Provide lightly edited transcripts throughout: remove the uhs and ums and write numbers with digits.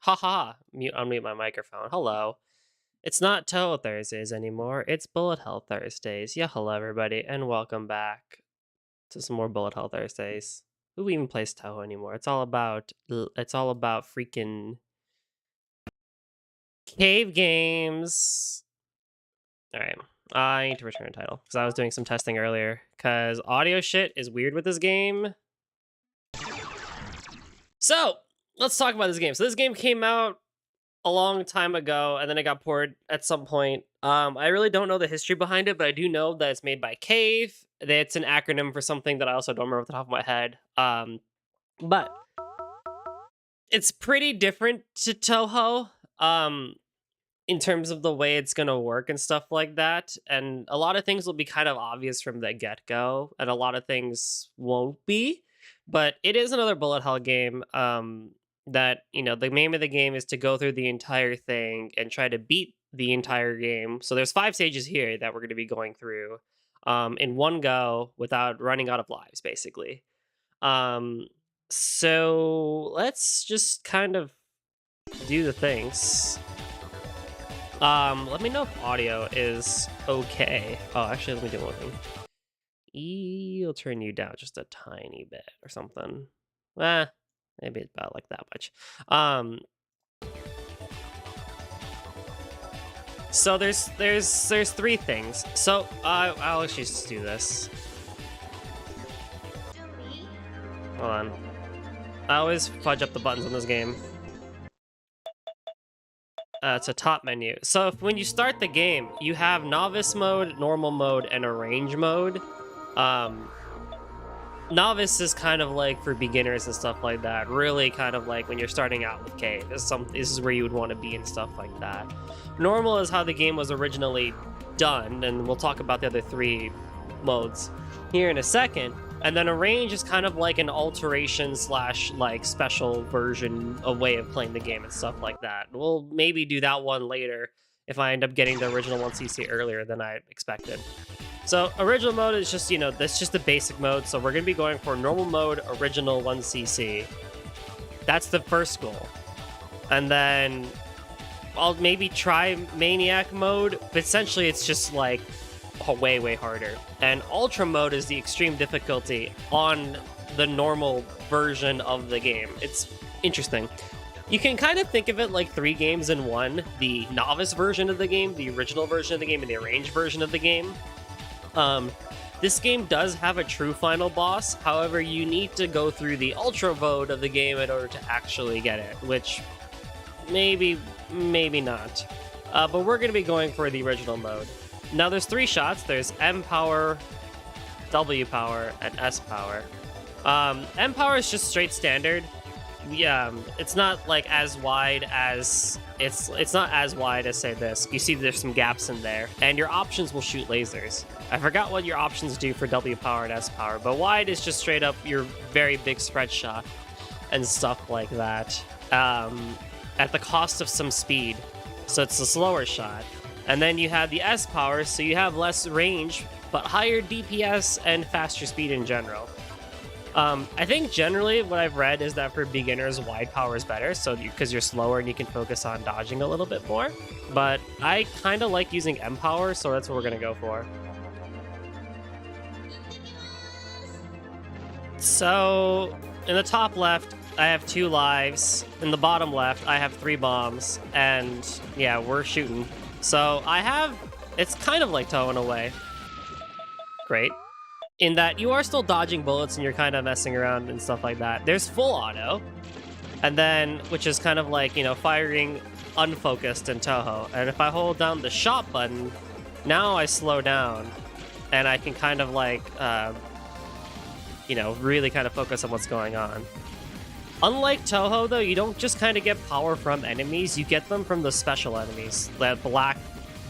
Haha, unmute my microphone. Hello. It's not Touhou Thursdays anymore. It's Bullet Hell Thursdays. Yeah, hello everybody, and welcome back to some more Bullet Hell Thursdays. Who even plays Touhou anymore? It's all about freaking cave games. All right. I need to return a title because I was doing some testing earlier because audio shit is weird with this game. So let's talk about this game. So this game came out a long time ago, and then it got ported at some point. I really don't know the history behind it, but I do know that it's made by Cave. It's an acronym for something that I also don't remember off the top of my head. But it's pretty different to Touhou. In terms of the way it's gonna work and stuff like that. And a lot of things will be kind of obvious from the get-go, and a lot of things won't be. But it is another bullet hell game. That, the name of the game is to go through the entire thing and try to beat the entire game. So there's 5 stages here that we're gonna be going through in one go without running out of lives, basically. So let's just kind of do the things. Let me know if audio is okay. Oh, actually, let me do one thing. I'll turn you down just a tiny bit or something. Maybe it's about like that much. So there's 3 things. So I'll actually just do this. Hold on. I always fudge up the buttons on this game. It's a top menu. So when you start the game, you have novice mode, normal mode, and arrange mode. Novice is kind of like for beginners and stuff like that. Really kind of like when you're starting out with Cave. This is where you would want to be and stuff like that. Normal is how the game was originally done, and we'll talk about the other 3 modes here in a second. And then arrange is kind of like an alteration / like special version, a way of playing the game and stuff like that. We'll maybe do that one later if I end up getting the original 1cc earlier than I expected. So original mode is just, that's just the basic mode. So we're going to be going for normal mode, original 1cc. That's the first goal. And then I'll maybe try maniac mode, but essentially it's just like way harder. And ultra mode is the extreme difficulty on the normal version of the game. It's interesting. You can kind of think of it like 3 games in one: the novice version of the game, the original version of the game, and the arranged version of the game. This game does have a true final boss. However, you need to go through the ultra mode of the game in order to actually get it, which maybe not. But we're going to be going for the original mode. Now there's 3 shots. There's M power, W power, and S power. M power is just straight standard. Yeah, it's not like as wide as it's not as wide as, say, this. You see there's some gaps in there, and your options will shoot lasers. I forgot what your options do for W power and S power, but wide is just straight up your very big spread shot and stuff like that. At the cost of some speed, so it's a slower shot. And then you have the S power, so you have less range, but higher DPS and faster speed in general. I think generally what I've read is that for beginners, wide power is better, so because you're slower and you can focus on dodging a little bit more. But I kind of like using M power, so that's what we're going to go for. So in the top left, I have 2 lives. In the bottom left, I have 3 bombs. And yeah, we're shooting. So it's kind of like Touhou in a way. Great. In that you are still dodging bullets and you're kind of messing around and stuff like that. There's full auto. And then, which is kind of like, firing unfocused in Touhou. And if I hold down the shot button, now I slow down. And I can kind of like, really kind of focus on what's going on. Unlike Touhou, though, you don't just kind of get power from enemies, you get them from the special enemies. That black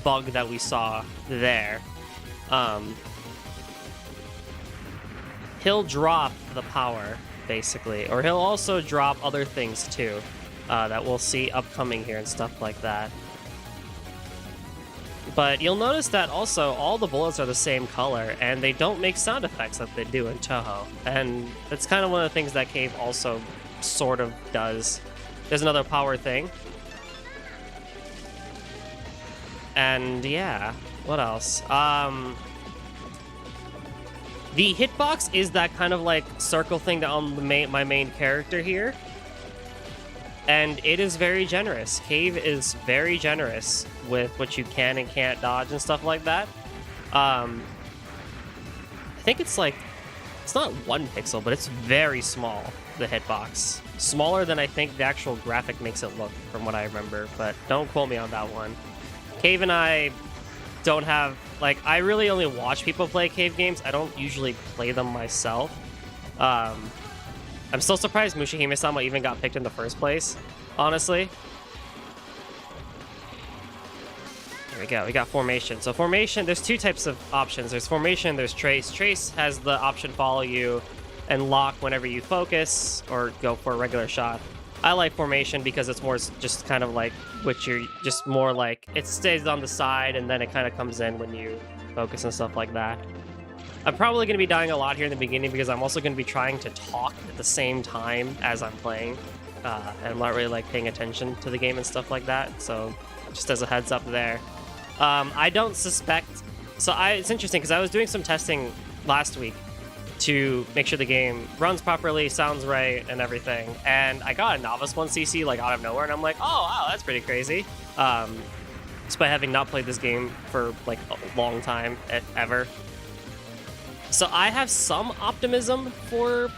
bug that we saw there. He'll drop the power, basically. Or he'll also drop other things, too, that we'll see upcoming here and stuff like that. But you'll notice that also all the bullets are the same color, and they don't make sound effects that they do in Touhou. And that's kind of one of the things that Cave also sort of does. There's another power thing. And yeah, what else? The hitbox is that kind of like circle thing that on my main character here. And it is very generous. Cave is very generous with what you can and can't dodge and stuff like that. I think it's like, it's not 1 pixel, but it's very small, the hitbox. Smaller than I think the actual graphic makes it look, from what I remember, but don't quote me on that one. Cave and I don't have, like, I really only watch people play Cave games. I don't usually play them myself. I'm still surprised Mushihimesama even got picked in the first place, honestly. There we go, we got formation. So formation, there's 2 types of options. There's formation, there's trace. Trace has the option follow you and lock whenever you focus or go for a regular shot. I like formation because it's more just kind of like, which you're just more like, it stays on the side and then it kind of comes in when you focus and stuff like that. I'm probably going to be dying a lot here in the beginning because I'm also going to be trying to talk at the same time as I'm playing. And I'm not really like paying attention to the game and stuff like that. So just as a heads up there. I don't suspect... So it's interesting because I was doing some testing last week to make sure the game runs properly, sounds right, and everything. And I got a Novice 1cc like out of nowhere, and I'm like, oh, wow, that's pretty crazy. Despite having not played this game for like a long time, ever. So I have some optimism for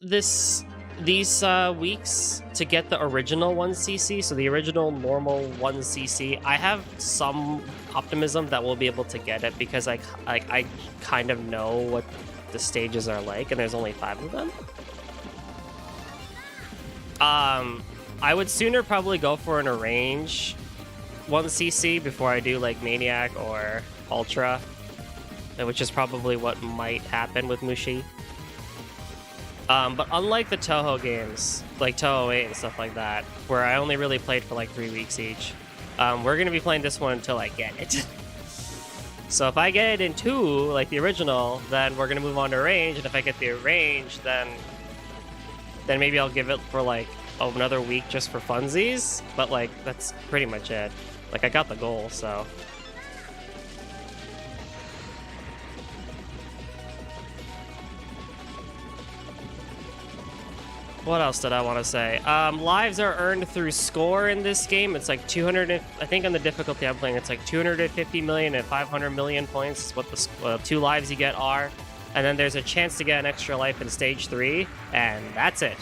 these weeks to get the original 1cc, so the original normal 1cc. I have some optimism that we'll be able to get it because I kind of know what the stages are like, and there's only 5 of them. I would sooner probably go for an arrange 1cc before I do like Maniac or Ultra, which is probably what might happen with Mushi. But unlike the Touhou games, like Touhou 8 and stuff like that, where I only really played for like 3 weeks each, we're going to be playing this one until I get it. So if I get it in 2, like the original, then we're going to move on to Arrange, and if I get the Arrange, then maybe I'll give it for like another week just for funsies, but like that's pretty much it. Like I got the goal, so... What else did I want to say? Lives are earned through score in this game. It's like 200, I think on the difficulty I'm playing, it's like 250 million and 500 million points is what the 2 lives you get are. And then there's a chance to get an extra life in stage 3, and that's it.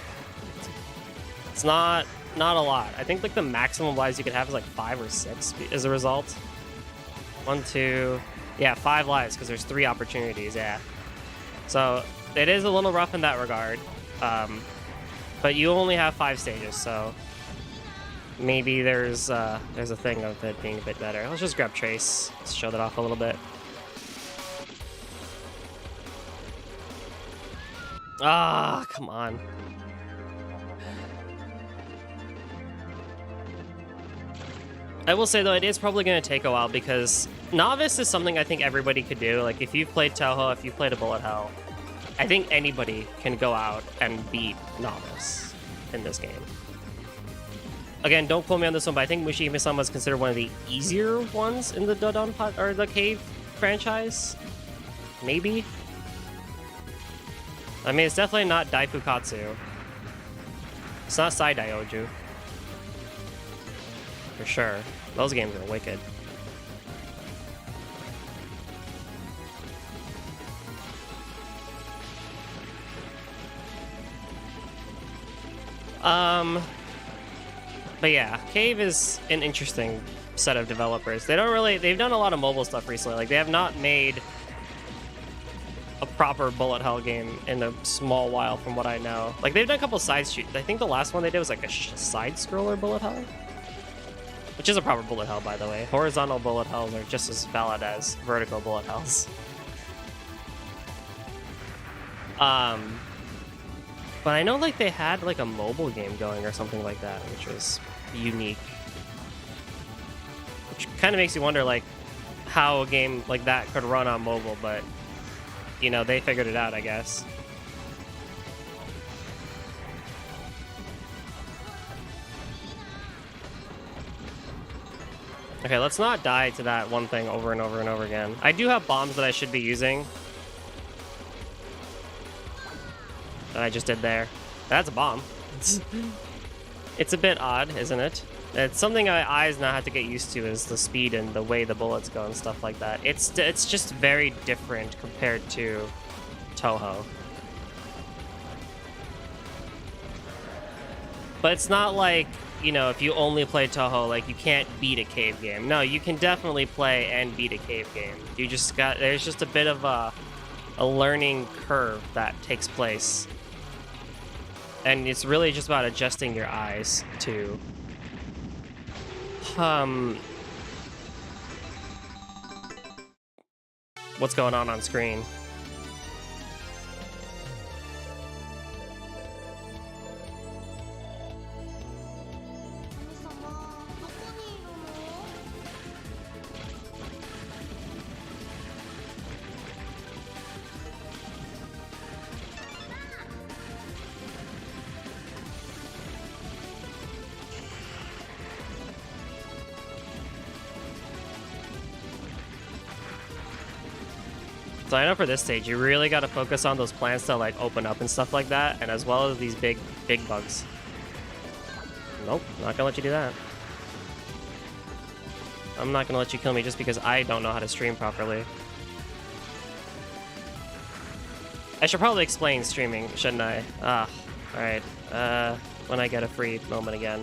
It's not a lot. I think like the maximum lives you could have is like 5 or 6 as a result. 1, 2, yeah, 5 lives because there's 3 opportunities, yeah. So it is a little rough in that regard. But you only have 5 stages, so maybe there's a thing of it being a bit better. Let's just grab Trace. Let's show that off a little bit. Ah, come on. I will say, though, it is probably going to take a while because Novice is something I think everybody could do. Like, if you've played Touhou, if you've played a Bullet Hell, I think anybody can go out and beat Novice in this game. Again, don't quote me on this one, but I think Mushihimesama is considered one of the easier ones in the Dodon or the Cave franchise. Maybe. I mean, it's definitely not Daifukatsu. It's not Sai Daioju. For sure. Those games are wicked. But yeah, Cave is an interesting set of developers. They've done a lot of mobile stuff recently. Like, they have not made a proper bullet hell game in a small while from what I know. Like, they've done a couple side shoots. I think the last one they did was like a side-scroller bullet hell, which is a proper bullet hell, by the way. Horizontal bullet hells are just as valid as vertical bullet hells. But I know like they had like a mobile game going or something like that, which was unique. Which kind of makes you wonder like how a game like that could run on mobile, but you know, they figured it out, I guess. Okay, let's not die to that one thing over and over and over again. I do have bombs that I should be using. That I just did there. That's a bomb. It's a bit odd, isn't it? It's something eyes now have to get used to, is the speed and the way the bullets go and stuff like that. It's just very different compared to Touhou. But it's not like, you know, if you only play Touhou, like, you can't beat a cave game. No, you can definitely play and beat a cave game. You just got, there's just a bit of a learning curve that takes place. And it's really just about adjusting your eyes to what's going on screen. So I know for this stage, you really got to focus on those plants that like open up and stuff like that, and as well as these big bugs. Nope, not gonna let you do that. I'm not gonna let you kill me just because I don't know how to stream properly. I should probably explain streaming, shouldn't I? Ah, alright. When I get a free moment again.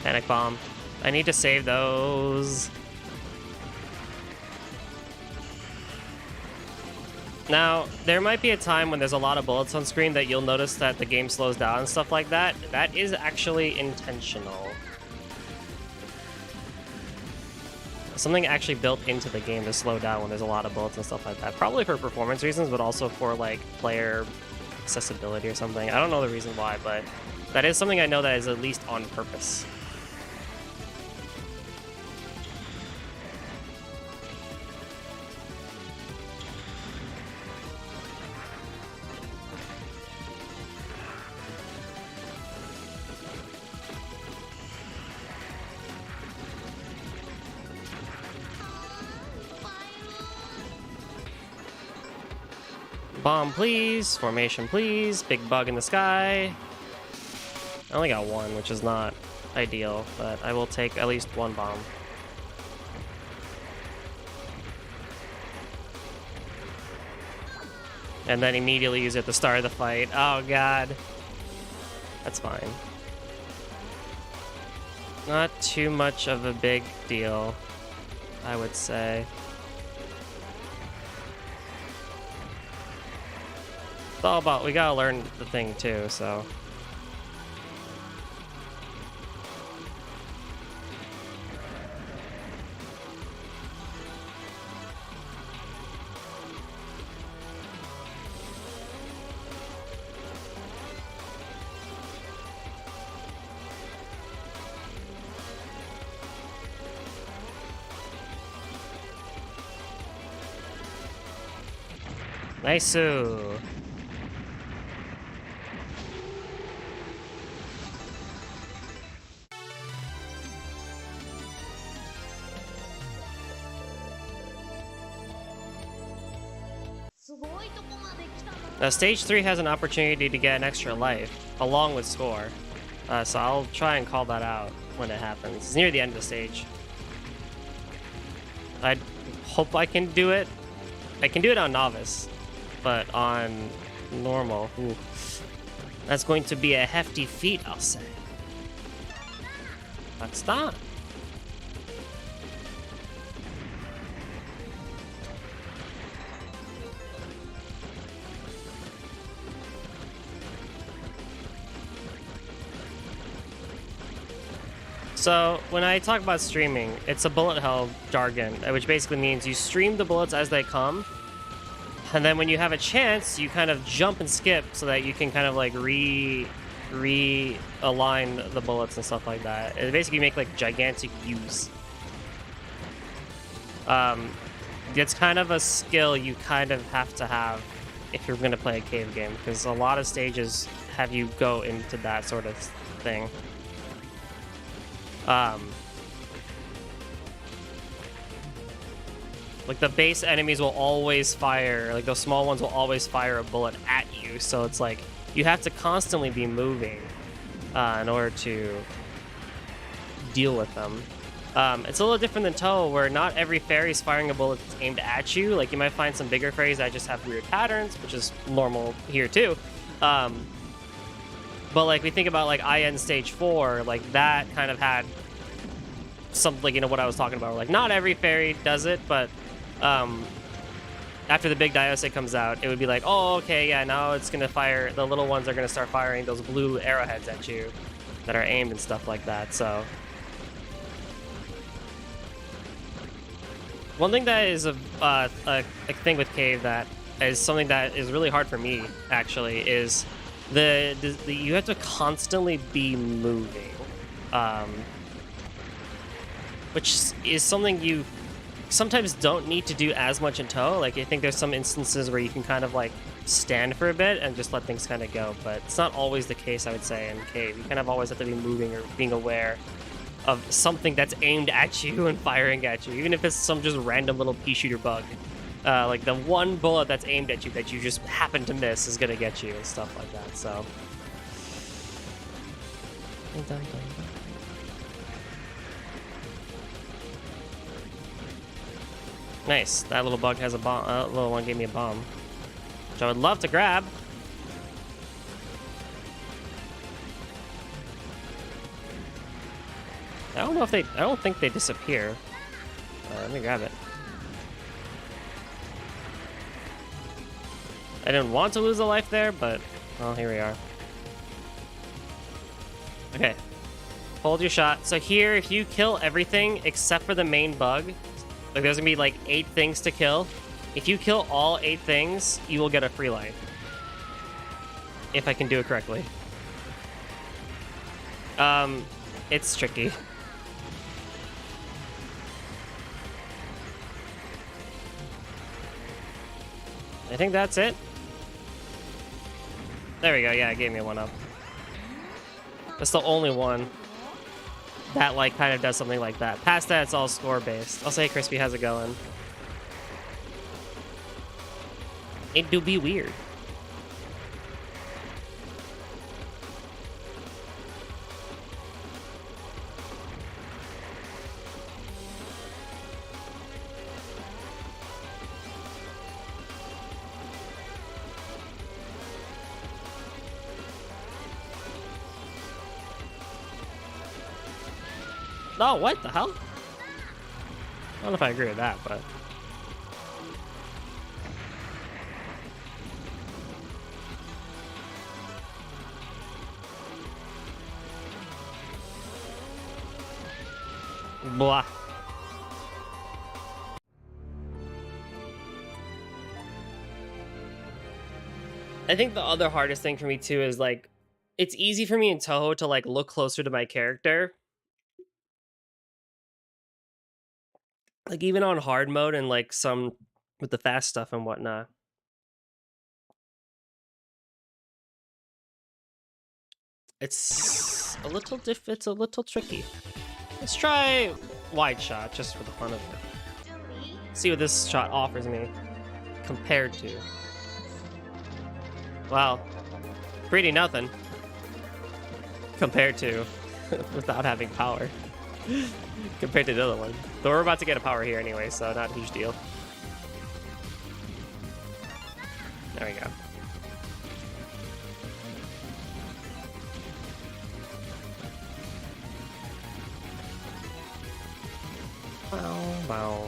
Panic bomb. I need to save those. Now, there might be a time when there's a lot of bullets on screen that you'll notice that the game slows down and stuff like that. That is actually intentional. Something actually built into the game to slow down when there's a lot of bullets and stuff like that. Probably for performance reasons, but also for like player accessibility or something. I don't know the reason why, but that is something I know that is at least on purpose. Bomb, please. Formation, please. Big bug in the sky. I only got one, which is not ideal, but I will take at least one bomb. And then immediately use it at the start of the fight. Oh, God. That's fine. Not too much of a big deal, I would say. It's all about, we gotta learn the thing too, so. Nice-oo. Now, stage 3 has an opportunity to get an extra life, along with score. So I'll try and call that out when it happens. It's near the end of the stage. I hope I can do it. I can do it on Novice, but on Normal, ooh, that's going to be a hefty feat, I'll say. That's that. So, when I talk about streaming, it's a bullet hell jargon, which basically means you stream the bullets as they come. And then when you have a chance, you kind of jump and skip so that you can kind of like realign the bullets and stuff like that. It basically make like gigantic U's. It's kind of a skill you kind of have to have if you're going to play a cave game, because a lot of stages have you go into that sort of thing. Like the base enemies will always fire, like those small ones will always fire a bullet at you, so it's like you have to constantly be moving in order to deal with them. It's a little different than Touhou, where not every fairy is firing a bullet that's aimed at you. Like you might find some bigger fairies that just have weird patterns, which is normal here too. But like we think about like IN stage 4, like that kind of had something, like, you know, what I was talking about. Like not every fairy does it, but after the big Diose comes out, it would be like, oh, okay, yeah, now it's gonna fire, the little ones are gonna start firing those blue arrowheads at you that are aimed and stuff like that. So one thing that is a thing with Cave that is something that is really hard for me, actually, is the you have to constantly be moving, which is something you sometimes don't need to do as much in Touhou. Like I think there's some instances where you can kind of like stand for a bit and just let things kind of go, but it's not always the case, I would say, in Cave. You kind of always have to be moving or being aware of something that's aimed at you and firing at you, even if it's some just random little pea shooter bug. Like the one bullet that's aimed at you that you just happen to miss is gonna get you and stuff like that. So nice. That little bug has a bomb. Little one gave me a bomb, which I would love to grab. I don't know if they. I don't think they disappear. Let me grab it. I didn't want to lose a life there, but well, here we are. Okay, hold your shot. So here, if you kill everything except for the main bug, like there's gonna be like 8 things to kill. If you kill all 8 things, you will get a free life. If I can do it correctly. It's tricky. I think that's it. There we go. Yeah, it gave me one up. That's the only one that like kind of does something like that. Past that, it's all score based. I'll say Crispy, how's it going? It do be weird. Oh, what the hell? I don't know if I agree with that, but... blah. I think the other hardest thing for me, too, is, like, it's easy for me in Touhou to, like, look closer to my character. Like, even on hard mode and, like, some with the fast stuff and whatnot. It's a little it's a little tricky. Let's try wide shot, just for the fun of it. See what this shot offers me compared to. Wow. Pretty nothing. Compared to without having power. Compared to the other one. Though we're about to get a power here anyway, so not a huge deal. There we go. Bow, bow.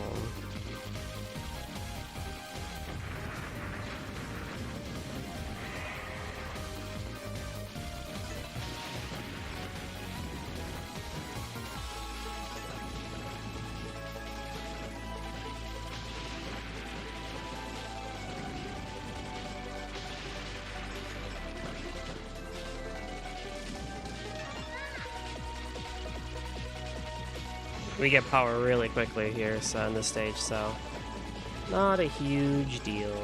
We get power really quickly here, so on this stage, so not a huge deal.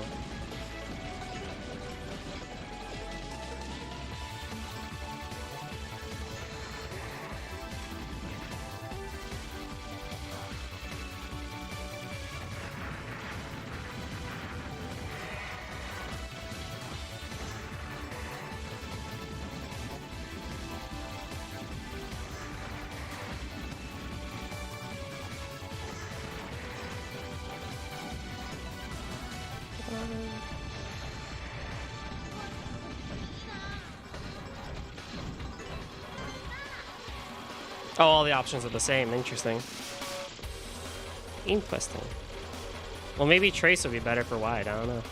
Oh, all the options are the same. Interesting. Interesting. Well, maybe Trace would be better for wide. I don't know.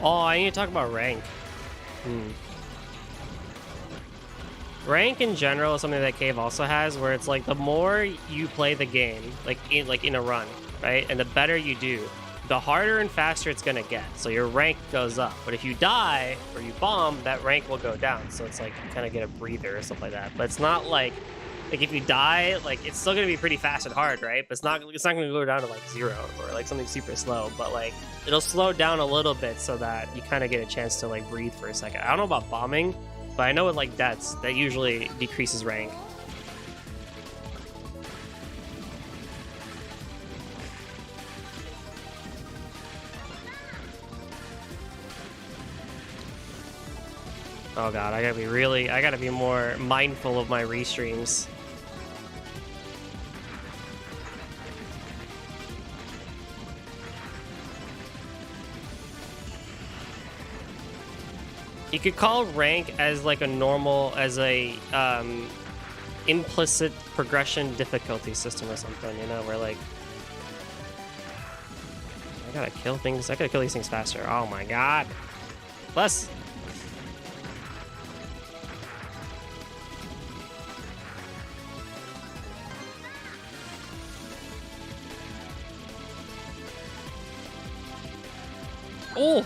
Oh, I need to talk about rank. Rank in general is something that Cave also has, where it's like the more you play the game, like in a run, right, and the better you do, the harder and faster it's gonna get. So your rank goes up. But if you die or you bomb, that rank will go down. So it's like you kind of get a breather or stuff like that. But it's not like if you die, like it's still gonna be pretty fast and hard, right? But it's not gonna go down to like 0 or like something super slow. But like it'll slow down a little bit so that you kind of get a chance to like breathe for a second. I don't know about bombing, but I know with like deaths, that usually decreases rank. Oh god, I gotta be more mindful of my restreams. You could call rank as like as a implicit progression difficulty system or something, you know, where like I gotta kill these things faster. Oh my god. Plus oh,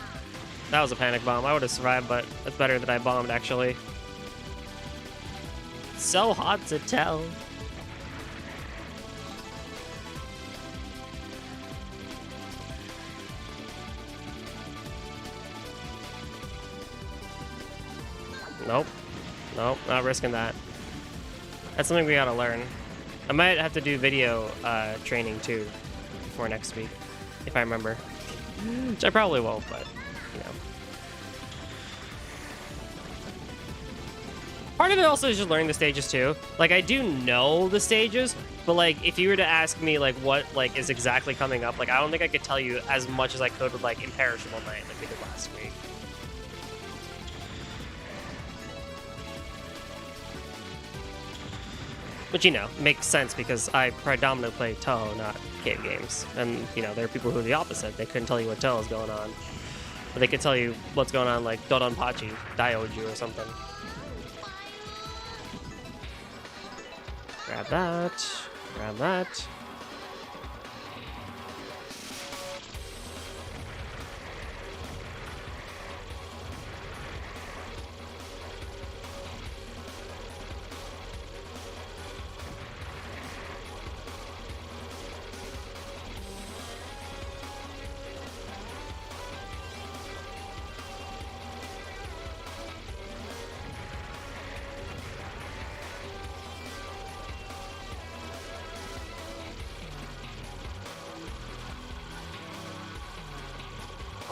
that was a panic bomb. I would have survived, but it's better that I bombed, actually. So hard to tell. Nope. Nope, not risking that. That's something we gotta learn. I might have to do video training, too, for next week, if I remember. Which I probably won't, but, you know. Part of it also is just learning the stages, too. Like, I do know the stages, but, like, if you were to ask me, like, what, like, is exactly coming up, like, I don't think I could tell you as much as I could with, like, Imperishable Night, like we did last week. Which, you know, makes sense because I predominantly play Touhou, not Cave games. And, you know, there are people who are the opposite. They couldn't tell you what Touhou is going on. But they could tell you what's going on, like Dodonpachi, Daioju, or something. Grab that. Grab that.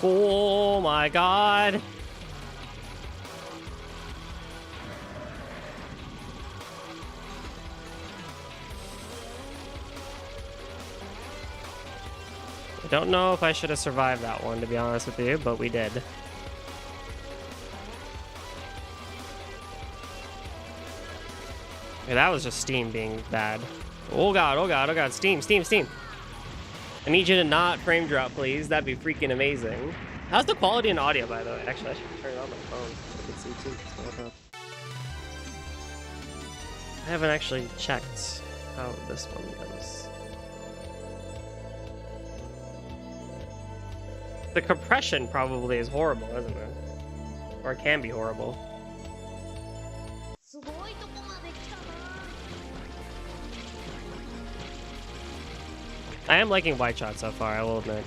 Oh my god. I don't know if I should have survived that one, to be honest with you, but we did. Yeah, that was just Steam being bad. Oh god, oh god, oh god. Steam, Steam, Steam. I need you to not frame drop, please. That'd be freaking amazing. How's the quality in audio, by the way? Actually, I should turn it on my phone so I can see too. haven't actually checked how this one goes. The compression probably is horrible, isn't it? Or it can be horrible. I am liking White Shot so far, I will admit.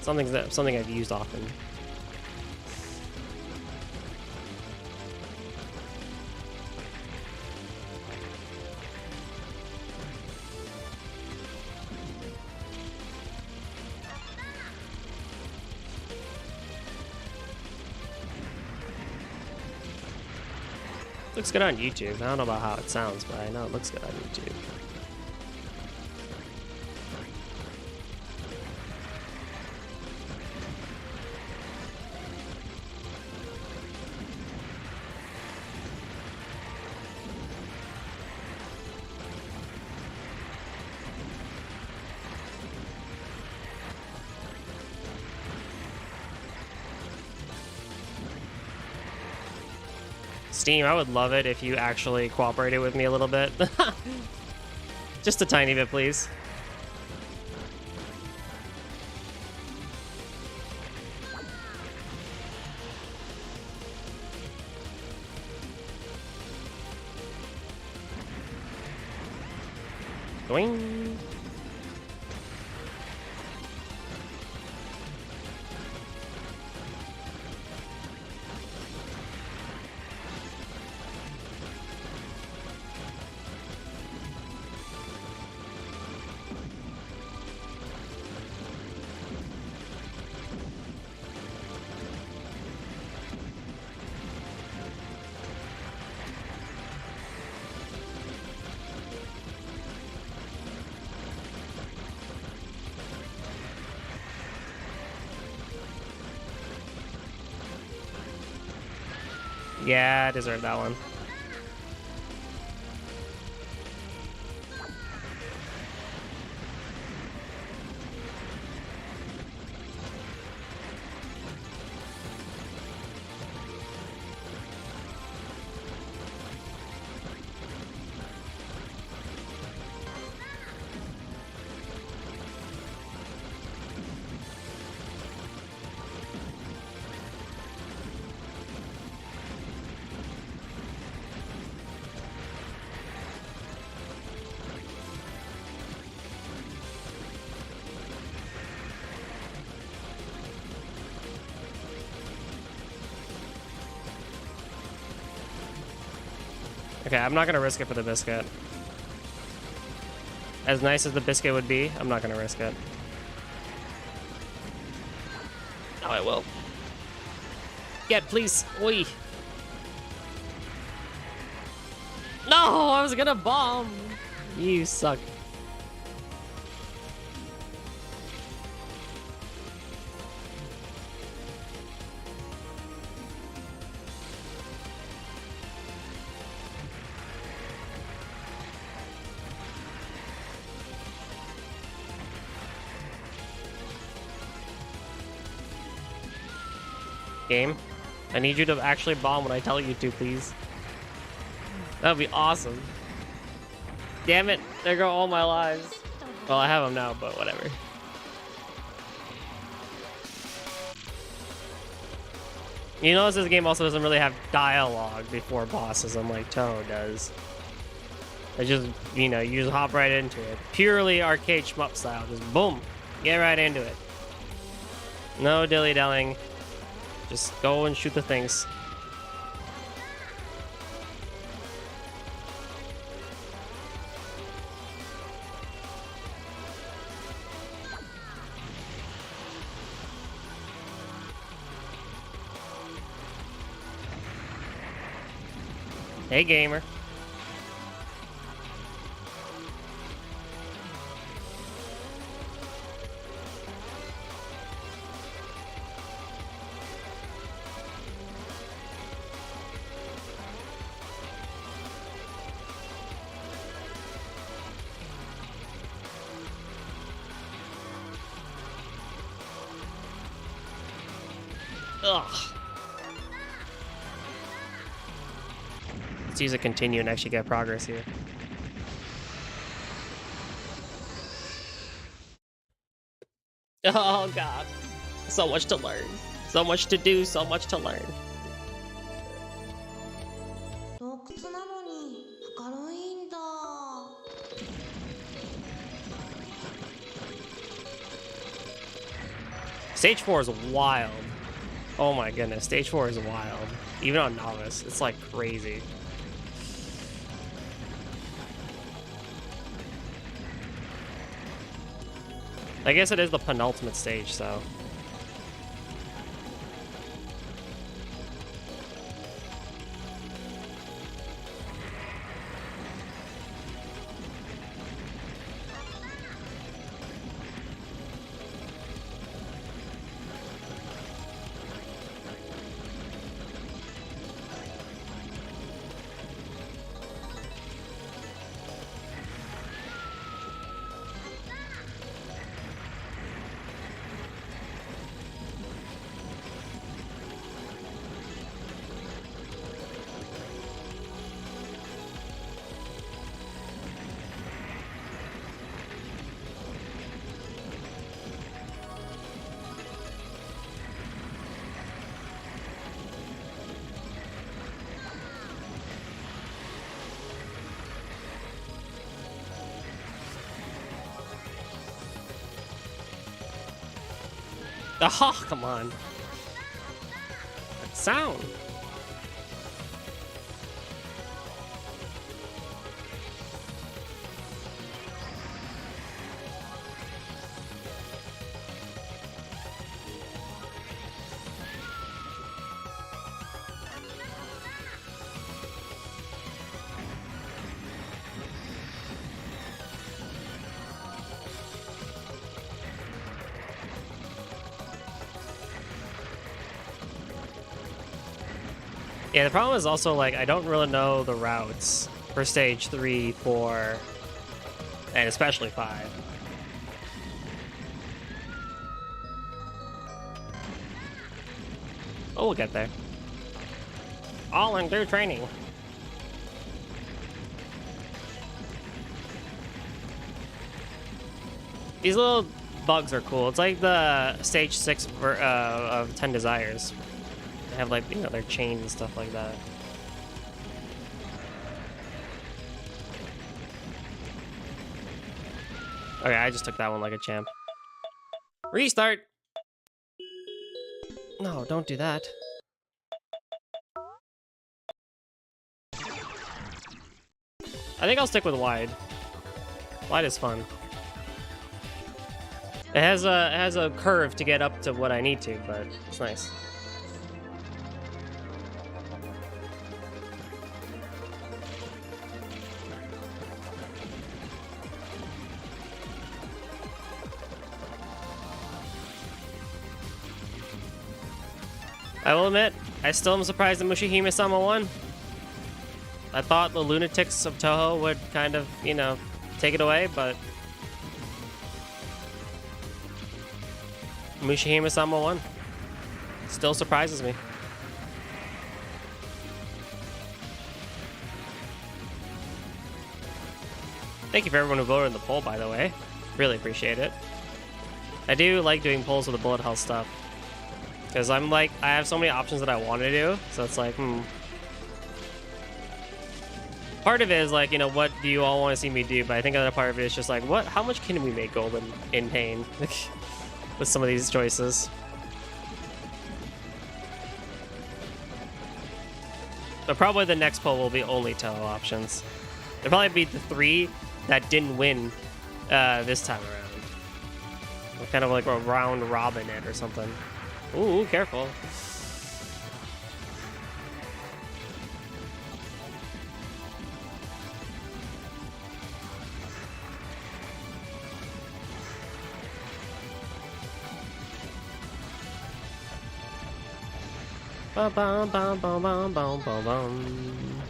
Something I've used often. Looks good on YouTube. I don't know about how it sounds, but I know it looks good on YouTube. Steam, I would love it if you actually cooperated with me a little bit. Just a tiny bit, please. Doing. Yeah, I deserve that one. Okay, I'm not gonna risk it for the biscuit. As nice as the biscuit would be, I'm not gonna risk it. No, I will. Get, please. Oi. No, I was gonna bomb. You suck. Game, I need you to actually bomb when I tell you to, please. That would be awesome. Damn it, there go all my lives. Well, I have them now, but whatever. You notice this game also doesn't really have dialogue before bosses, unlike Touhou does. It just, you know, you just hop right into it. Purely arcade shmup style, just boom, get right into it. No dilly-dallying. Just go and shoot the things. Hey, gamer. Ugh. Let's use a continue and actually get progress here. Oh god. So much to learn. So much to do, so much to learn. Stage 4 is wild. Oh my goodness, stage 4 is wild. Even on novice, it's like crazy. I guess it is the penultimate stage, so. Oh, come on. That sound. Yeah, the problem is also, like, I don't really know the routes for stage 3, 4, and especially 5. Oh, we'll get there. All in due training. These little bugs are cool. It's like the stage 6 of 10 Desires. They have, like, you know, their chains and stuff like that. Okay, I just took that one like a champ. Restart! No, don't do that. I think I'll stick with wide. Wide is fun. It has a curve to get up to what I need to, but it's nice. I will admit, I still am surprised that Mushihimesama won. I thought the lunatics of Touhou would kind of, you know, take it away, but Mushihimesama won. Still surprises me. Thank you for everyone who voted in the poll, by the way. Really appreciate it. I do like doing polls with the bullet hell stuff. Because I'm like, I have so many options that I want to do, so it's like, Part of it is like, you know, what do you all want to see me do? But I think another part of it is just like, how much can we make golden in pain with some of these choices? But probably the next poll will be only Touhou options. It'll probably be the 3 that didn't win this time around. We're kind of like a round robin it or something. Ooh, careful. Ba bum bum bum bum bum bum bum.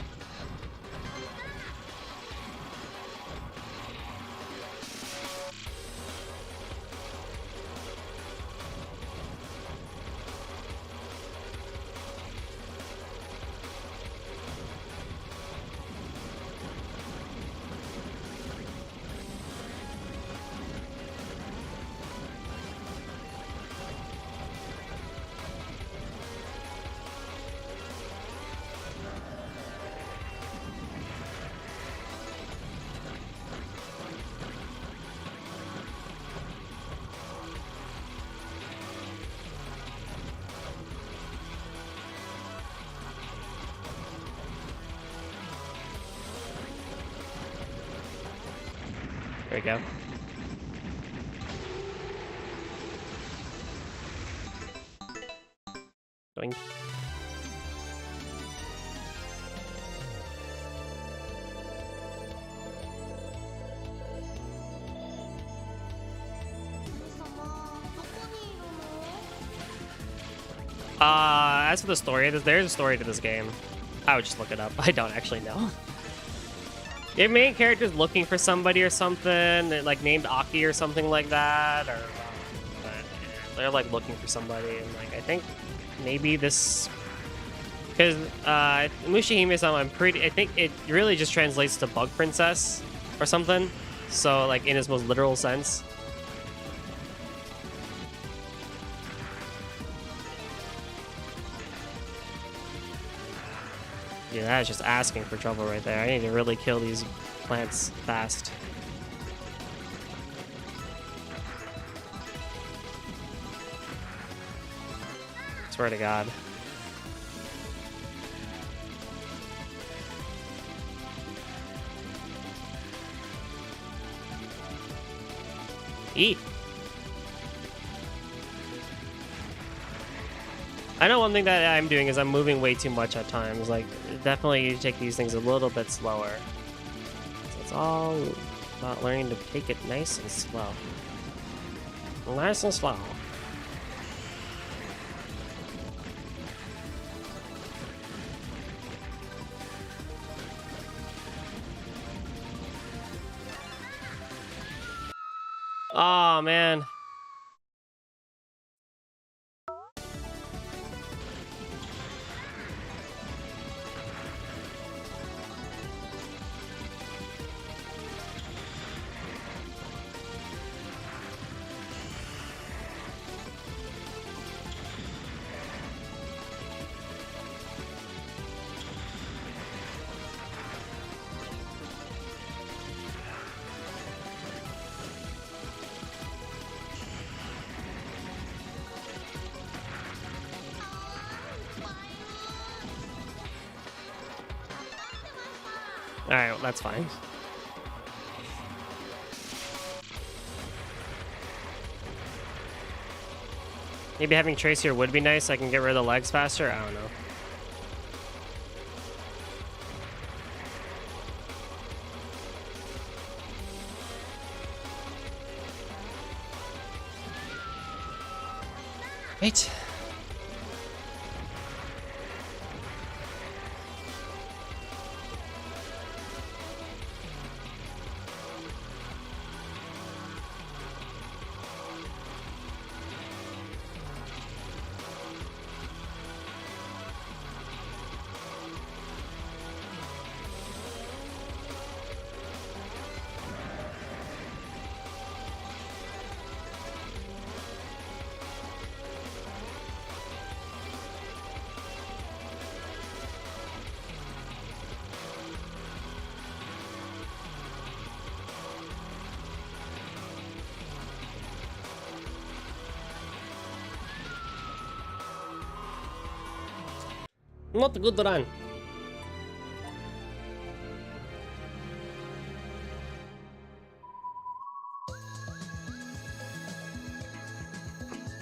we go. Doink. As for the story, there's a story to this game. I would just look it up. I don't actually know. Your main character's looking for somebody or something, like named Aki or something like that, or they're like looking for somebody, and like I think maybe this, because Mushihimesama, I think it really just translates to Bug Princess or something. So like in its most literal sense. Yeah, that is just asking for trouble right there. I need to really kill these plants fast. Swear to God. Eat. I know one thing that I'm doing is I'm moving way too much at times. Like, definitely you take these things a little bit slower. So it's all about learning to take it nice and slow. Nice and slow. Oh, man. Alright, well, that's fine. Maybe having Trace here would be nice so I can get rid of the legs faster? I don't know. Wait. Not a good run.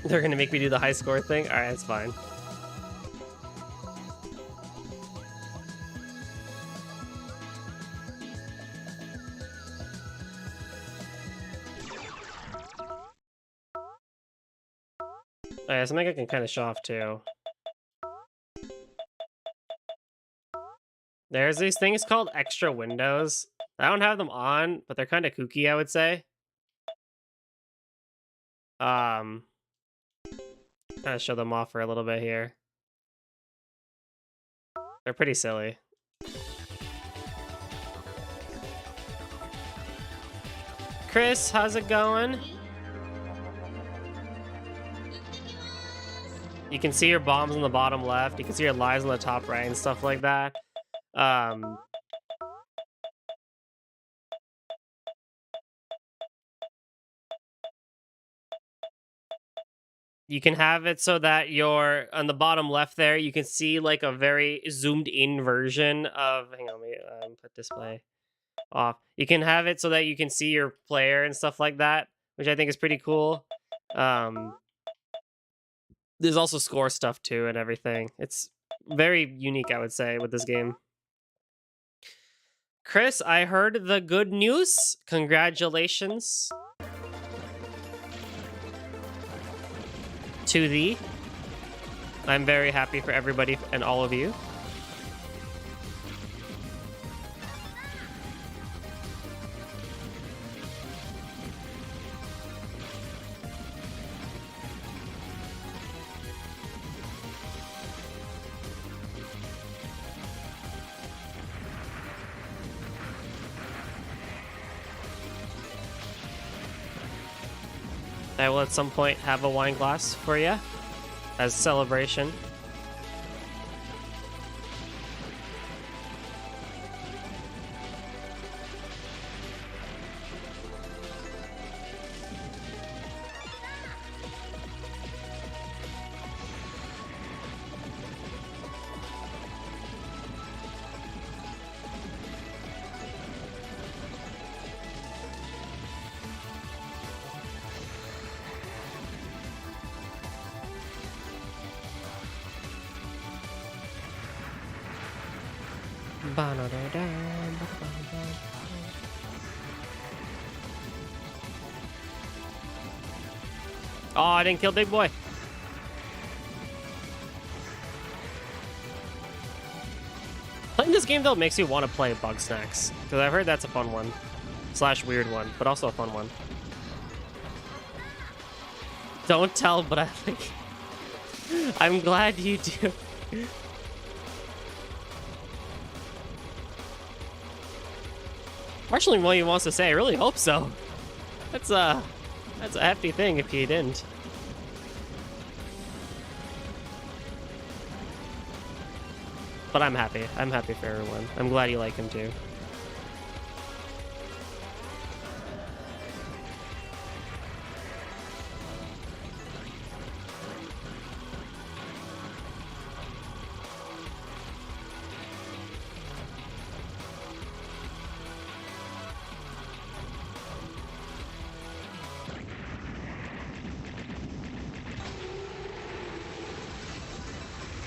They're gonna make me do the high score thing? Alright, that's fine. Alright, something I can kind of show off too. There's these things called extra windows. I don't have them on, but they're kind of kooky, I would say. Kind of show them off for a little bit here. They're pretty silly. Chris, how's it going? You can see your bombs on the bottom left. You can see your lives on the top right and stuff like that. You can have it so that you're on the bottom left there. You can see like a very zoomed in version of. Hang on, let me put display. off. You can have it so that you can see your player and stuff like that, which I think is pretty cool. Um, there's also score stuff too and everything. It's very unique, I would say, with this game. Chris, I heard the good news. Congratulations to thee. I'm very happy for everybody and all of you. I will at some point have a wine glass for you as celebration. Oh, I didn't kill Big Boy. Playing this game, though, makes you want to play Bug Snacks. Because I've heard that's a fun one. / weird one, but also a fun one. Don't tell, but I think... I'm glad you do. Partially what he wants to say. I really hope so. That's a hefty thing if he didn't. But I'm happy. I'm happy for everyone. I'm glad you like him too.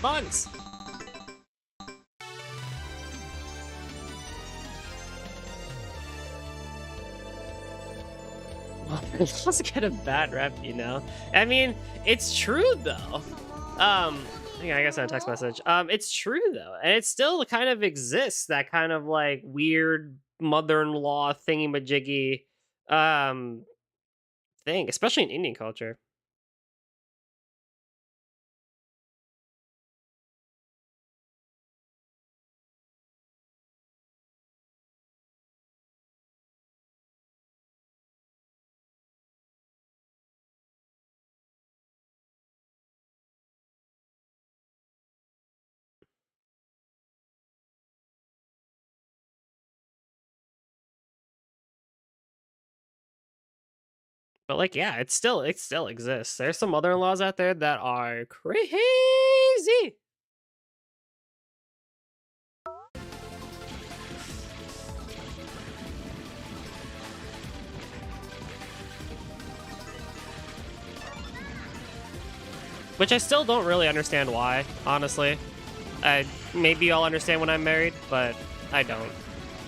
Buns! Well, it does get a bad rep, you know? I mean, it's true, though. Hang on, I guess I text message. It's true, though. And it still kind of exists, that kind of, like, weird mother-in-law thingy-majiggy, thing, especially in Indian culture. But like, yeah, it still exists. There's some mother-in-laws out there that are crazy. Which I still don't really understand why, honestly. Maybe I'll understand when I'm married, but I don't.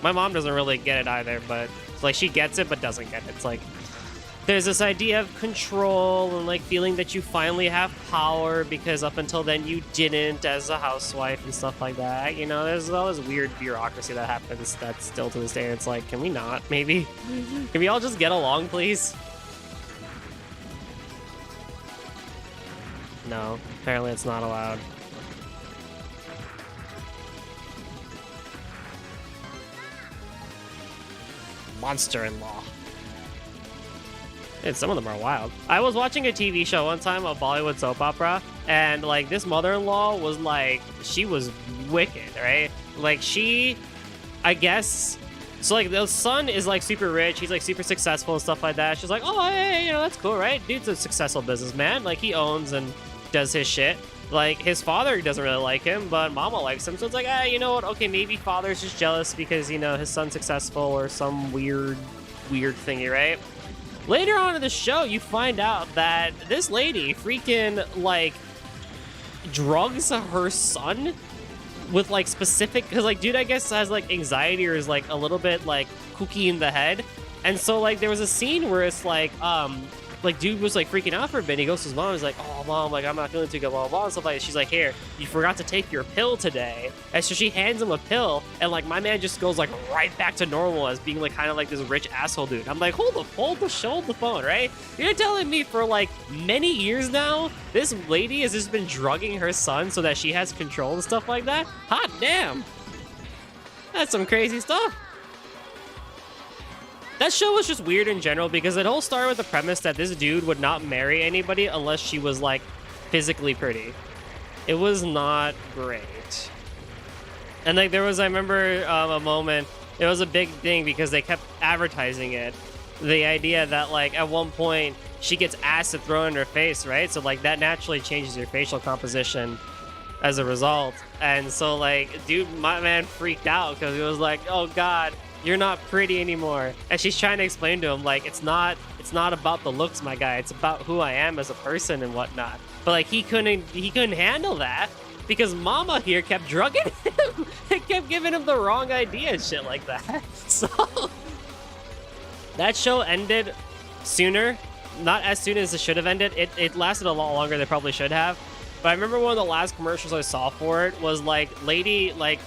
My mom doesn't really get it either, but it's like she gets it but doesn't get it. It's like there's this idea of control and like feeling that you finally have power because up until then you didn't as a housewife and stuff like that. You know, there's all this weird bureaucracy that happens that's still to this day. It's like, can we not? Maybe? Can we all just get along, please? No, apparently it's not allowed. Monster-in-law. Dude, some of them are wild. I was watching a TV show one time, a Bollywood soap opera, and like this mother-in-law was like, she was wicked, right? Like she, I guess, so like the son is like super rich, he's like super successful and stuff like that. She's like, oh, hey, you know, that's cool, right? Dude's a successful businessman. Like he owns and does his shit. Like, his father doesn't really like him, but Mama likes him. So it's like, you know what? Okay, maybe father's just jealous because, you know, his son's successful or some weird thingy, right? Later on in the show, you find out that this lady freaking, like, drugs her son with, like, specific... Because, like, dude, I guess, has, like, anxiety or is, like, a little bit, like, kooky in the head. And so, like, there was a scene where it's, like, dude was, like, freaking out for a bit. He goes to his mom. He's like, oh, Mom, like, I'm not feeling too good, blah, blah, blah, and stuff like that. She's like, here, you forgot to take your pill today. And so she hands him a pill, and, like, my man just goes, like, right back to normal as being, like, kind of like this rich asshole dude. I'm like, hold the phone, right? You're telling me for, like, many years now, this lady has just been drugging her son so that she has control and stuff like that? Hot damn. That's some crazy stuff. That show was just weird in general because it all started with the premise that this dude would not marry anybody unless she was, like, physically pretty. It was not great. And, like, there was, I remember a moment, it was a big thing because they kept advertising it. The idea that, like, at one point, she gets acid thrown in her face, right? So, like, that naturally changes your facial composition as a result. And so, like, dude, my man freaked out because he was like, oh, God, you're not pretty anymore. And she's trying to explain to him, like, it's not about the looks, my guy. It's about who I am as a person and whatnot. But, like, he couldn't handle that because Mama here kept drugging him and kept giving him the wrong idea and shit like that. So that show ended sooner. Not as soon as it should have ended. It lasted a lot longer than it probably should have. But I remember one of the last commercials I saw for it was, like, lady, like,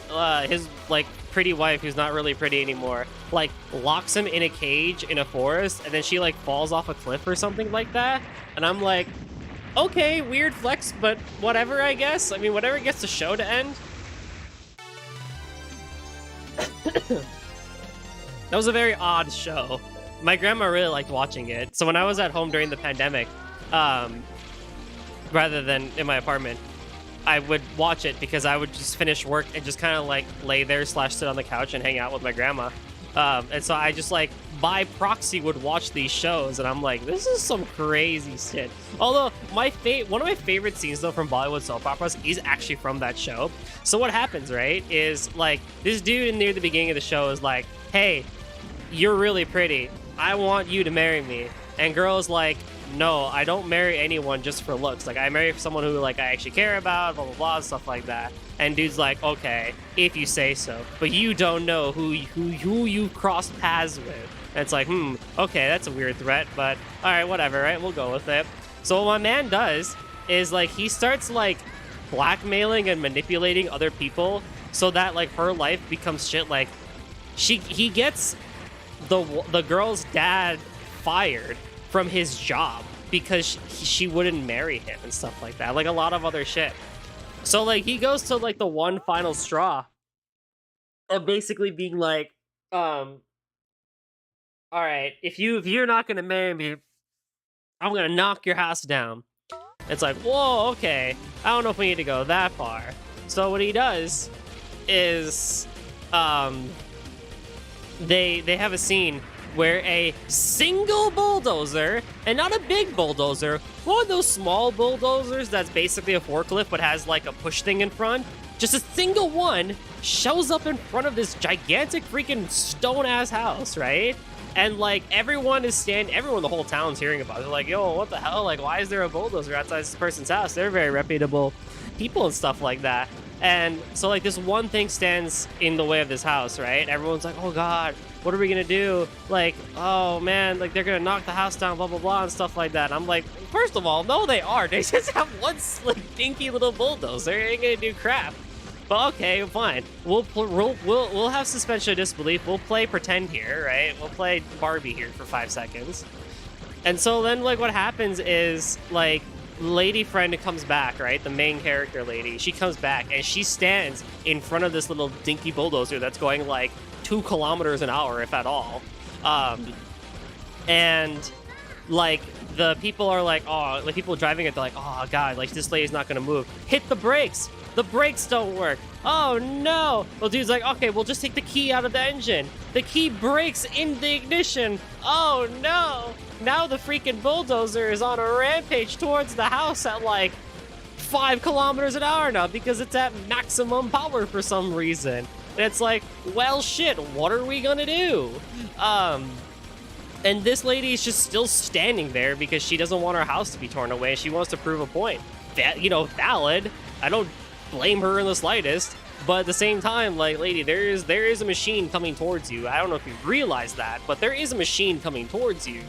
his, like, pretty wife, who's not really pretty anymore, like, locks him in a cage in a forest, and then she, like, falls off a cliff or something like that. And I'm like, okay, weird flex, but whatever, I guess. I mean, whatever gets the show to end. That was a very odd show. My grandma really liked watching it. So when I was at home during the pandemic, rather than in my apartment, I would watch it because I would just finish work and just kind of, like, lay there / sit on the couch and hang out with my grandma. And so I just, like, by proxy would watch these shows, and I'm like, this is some crazy shit. Although one of my favorite scenes though from Bollywood soap operas is actually from that show. So what happens, right, is, like, this dude near the beginning of the show is like, hey, you're really pretty. I want you to marry me. And girl's like, no, I don't marry anyone just for looks. Like, I marry someone who, like, I actually care about, blah, blah, blah, stuff like that. And dude's like, okay, if you say so. But you don't know who you crossed paths with. And it's like, okay, that's a weird threat, but all right, whatever, right? We'll go with it. So what my man does is, like, he starts, like, blackmailing and manipulating other people so that, like, her life becomes shit. Like, he gets the girl's dad fired from his job because she wouldn't marry him and stuff like that, like a lot of other shit. So, like, he goes to, like, the one final straw of basically being like, all right, if you're not gonna marry me, I'm gonna knock your house down. It's like, whoa, okay, I don't know if we need to go that far. So what he does is they have a scene where a single bulldozer, and not a big bulldozer, one of those small bulldozers that's basically a forklift but has, like, a push thing in front, just a single one shows up in front of this gigantic freaking stone-ass house, right? And, like, everyone the whole town's hearing about it. They're like, yo, what the hell? Like, why is there a bulldozer outside this person's house? They're very reputable people and stuff like that. And so, like, this one thing stands in the way of this house, right? Everyone's like, oh, God, what are we going to do? Like, oh, man, like, they're going to knock the house down, blah, blah, blah, and stuff like that. And I'm like, first of all, no, they are. They just have one, like, dinky little bulldozer. They ain't going to do crap. But okay, fine. We'll have suspension of disbelief. We'll play pretend here, right? We'll play Barbie here for 5 seconds. And so then, like, what happens is, like, lady friend comes back, right? The main character lady, she comes back and she stands in front of this little dinky bulldozer that's going, like, 2 kilometers an hour, if at all. And, like, the people are like, oh, like, people driving it, they're like, oh, God, like, this lady's not gonna move. Hit the brakes! The brakes don't work. Oh, no. Well, dude's like, okay, we'll just take the key out of the engine. The key breaks in the ignition. Oh, no. Now the freaking bulldozer is on a rampage towards the house at, like, 5 kilometers an hour now because it's at maximum power for some reason. And it's like, well, shit, what are we gonna do? And this lady is just still standing there because she doesn't want her house to be torn away. She wants to prove a point. That, you know, valid. I don't blame her in the slightest. But at the same time, like, lady, there is a machine coming towards you. I don't know if you realize that, but there is a machine coming towards you.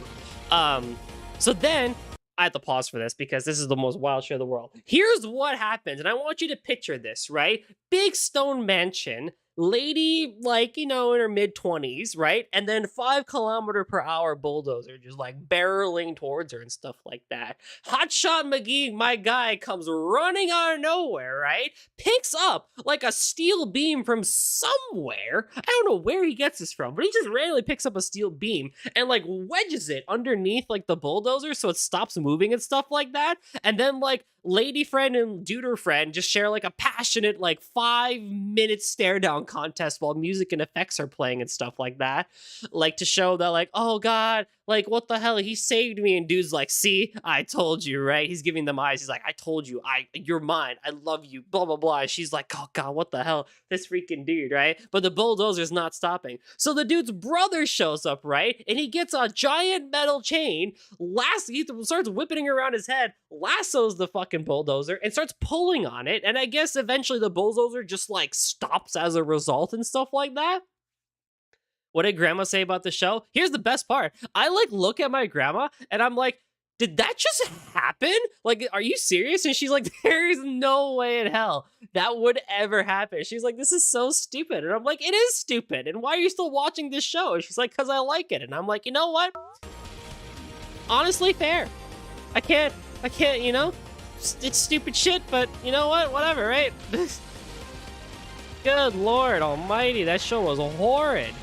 So then I have to pause for this because this is the most wild shit in the world. Here's what happens, and I want you to picture this, right? Big stone mansion, lady, like, you know, in her mid-20s, right? And then 5 km/h bulldozer just like barreling towards her and stuff like that. Hotshot McGee, my guy, comes running out of nowhere, right? Picks up like a steel beam from somewhere. I don't know where he gets this from, but he just randomly picks up a steel beam and like wedges it underneath like the bulldozer so it stops moving and stuff like that. And then like lady friend and duder friend just share like a passionate like 5-minute stare down contest while music and effects are playing and stuff like that, like to show that like, oh god, like what the hell, he saved me. And dude's like, see, I told you, right? He's giving them eyes. He's like, I told you, you're mine, I love you, blah blah blah. And she's like, oh god, what the hell, this freaking dude, right? But the bulldozer's not stopping, so the dude's brother shows up, right? And he gets a giant metal chain, he starts whipping around his head, lassos the fucking bulldozer and starts pulling on it. And I guess eventually the bulldozer just like stops as a result and stuff like that. What did grandma say about the show? Here's the best part. I like look at my grandma and I'm like, did that just happen? Like, are you serious? And she's like, there is no way in hell that would ever happen. She's like, this is so stupid. And I'm like, it is stupid. And why are you still watching this show? And she's like, because I like it. And I'm like, you know what? Honestly, fair. I can't, you know? It's stupid shit, but you know what? Whatever, right? Good Lord almighty, that show was horrid.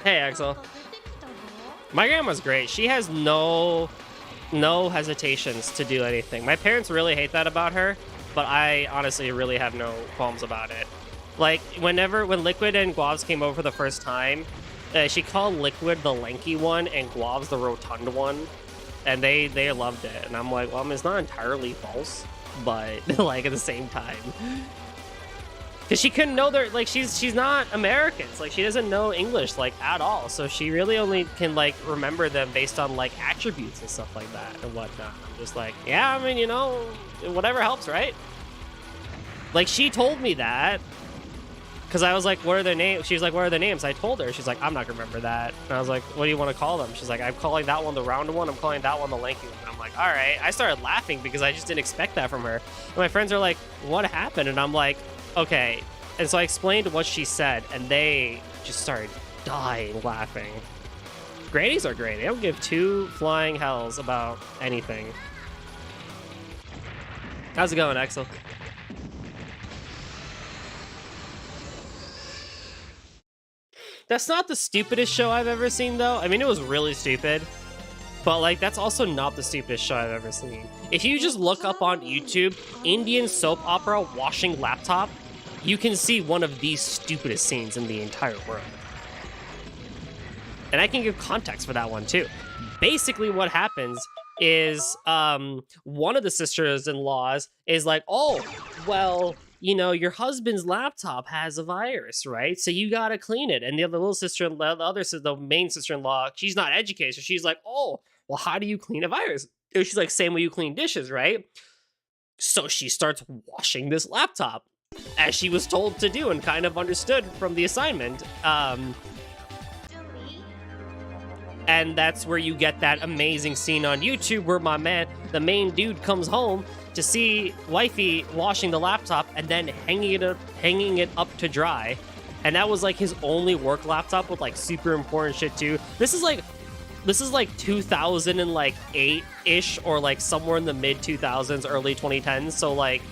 Hey, Axel. My grandma's great. She has no hesitations to do anything. My parents really hate that about her, but I honestly really have no qualms about it. Like, when Liquid and Guavs came over for the first time, she called Liquid the lanky one and Guavs the rotund one, and they loved it. And I'm like, well, it's not entirely false, but like at the same time. Because she couldn't know their, like, she's not American. Like, she doesn't know English, like, at all. So she really only can, like, remember them based on, like, attributes and stuff like that and whatnot. I'm just like, yeah, I mean, you know, whatever helps, right? Like, she told me that. Because I was like, what are their names? She's like, what are their names? I told her. She's like, I'm not going to remember that. And I was like, what do you want to call them? She's like, I'm calling that one the round one. I'm calling that one the lanky one. I'm like, all right. I started laughing because I just didn't expect that from her. And my friends are like, what happened? And I'm like, okay. And so I explained what she said, and they just started dying laughing. Grannies are great. They don't give two flying hells about anything. How's it going, Axel? That's not the stupidest show I've ever seen, though. I mean, it was really stupid. But, like, that's also not the stupidest show I've ever seen. If you just look up on YouTube, Indian soap opera washing laptop, you can see one of the stupidest scenes in the entire world. And I can give context for that one, too. Basically, what happens is one of the sisters-in-laws is like, oh, well, you know, your husband's laptop has a virus, right? So you gotta clean it. And the other little sister-in-law, the main sister-in-law, she's not educated. So she's like, oh, well, how do you clean a virus? And she's like, same way you clean dishes, right? So she starts washing this laptop, as she was told to do and kind of understood from the assignment. And that's where you get that amazing scene on YouTube where the main dude comes home to see wifey washing the laptop and then hanging it up to dry. And that was like his only work laptop with like super important shit too. This is like 2008-ish or like somewhere in the mid 2000s, early 2010s. So like,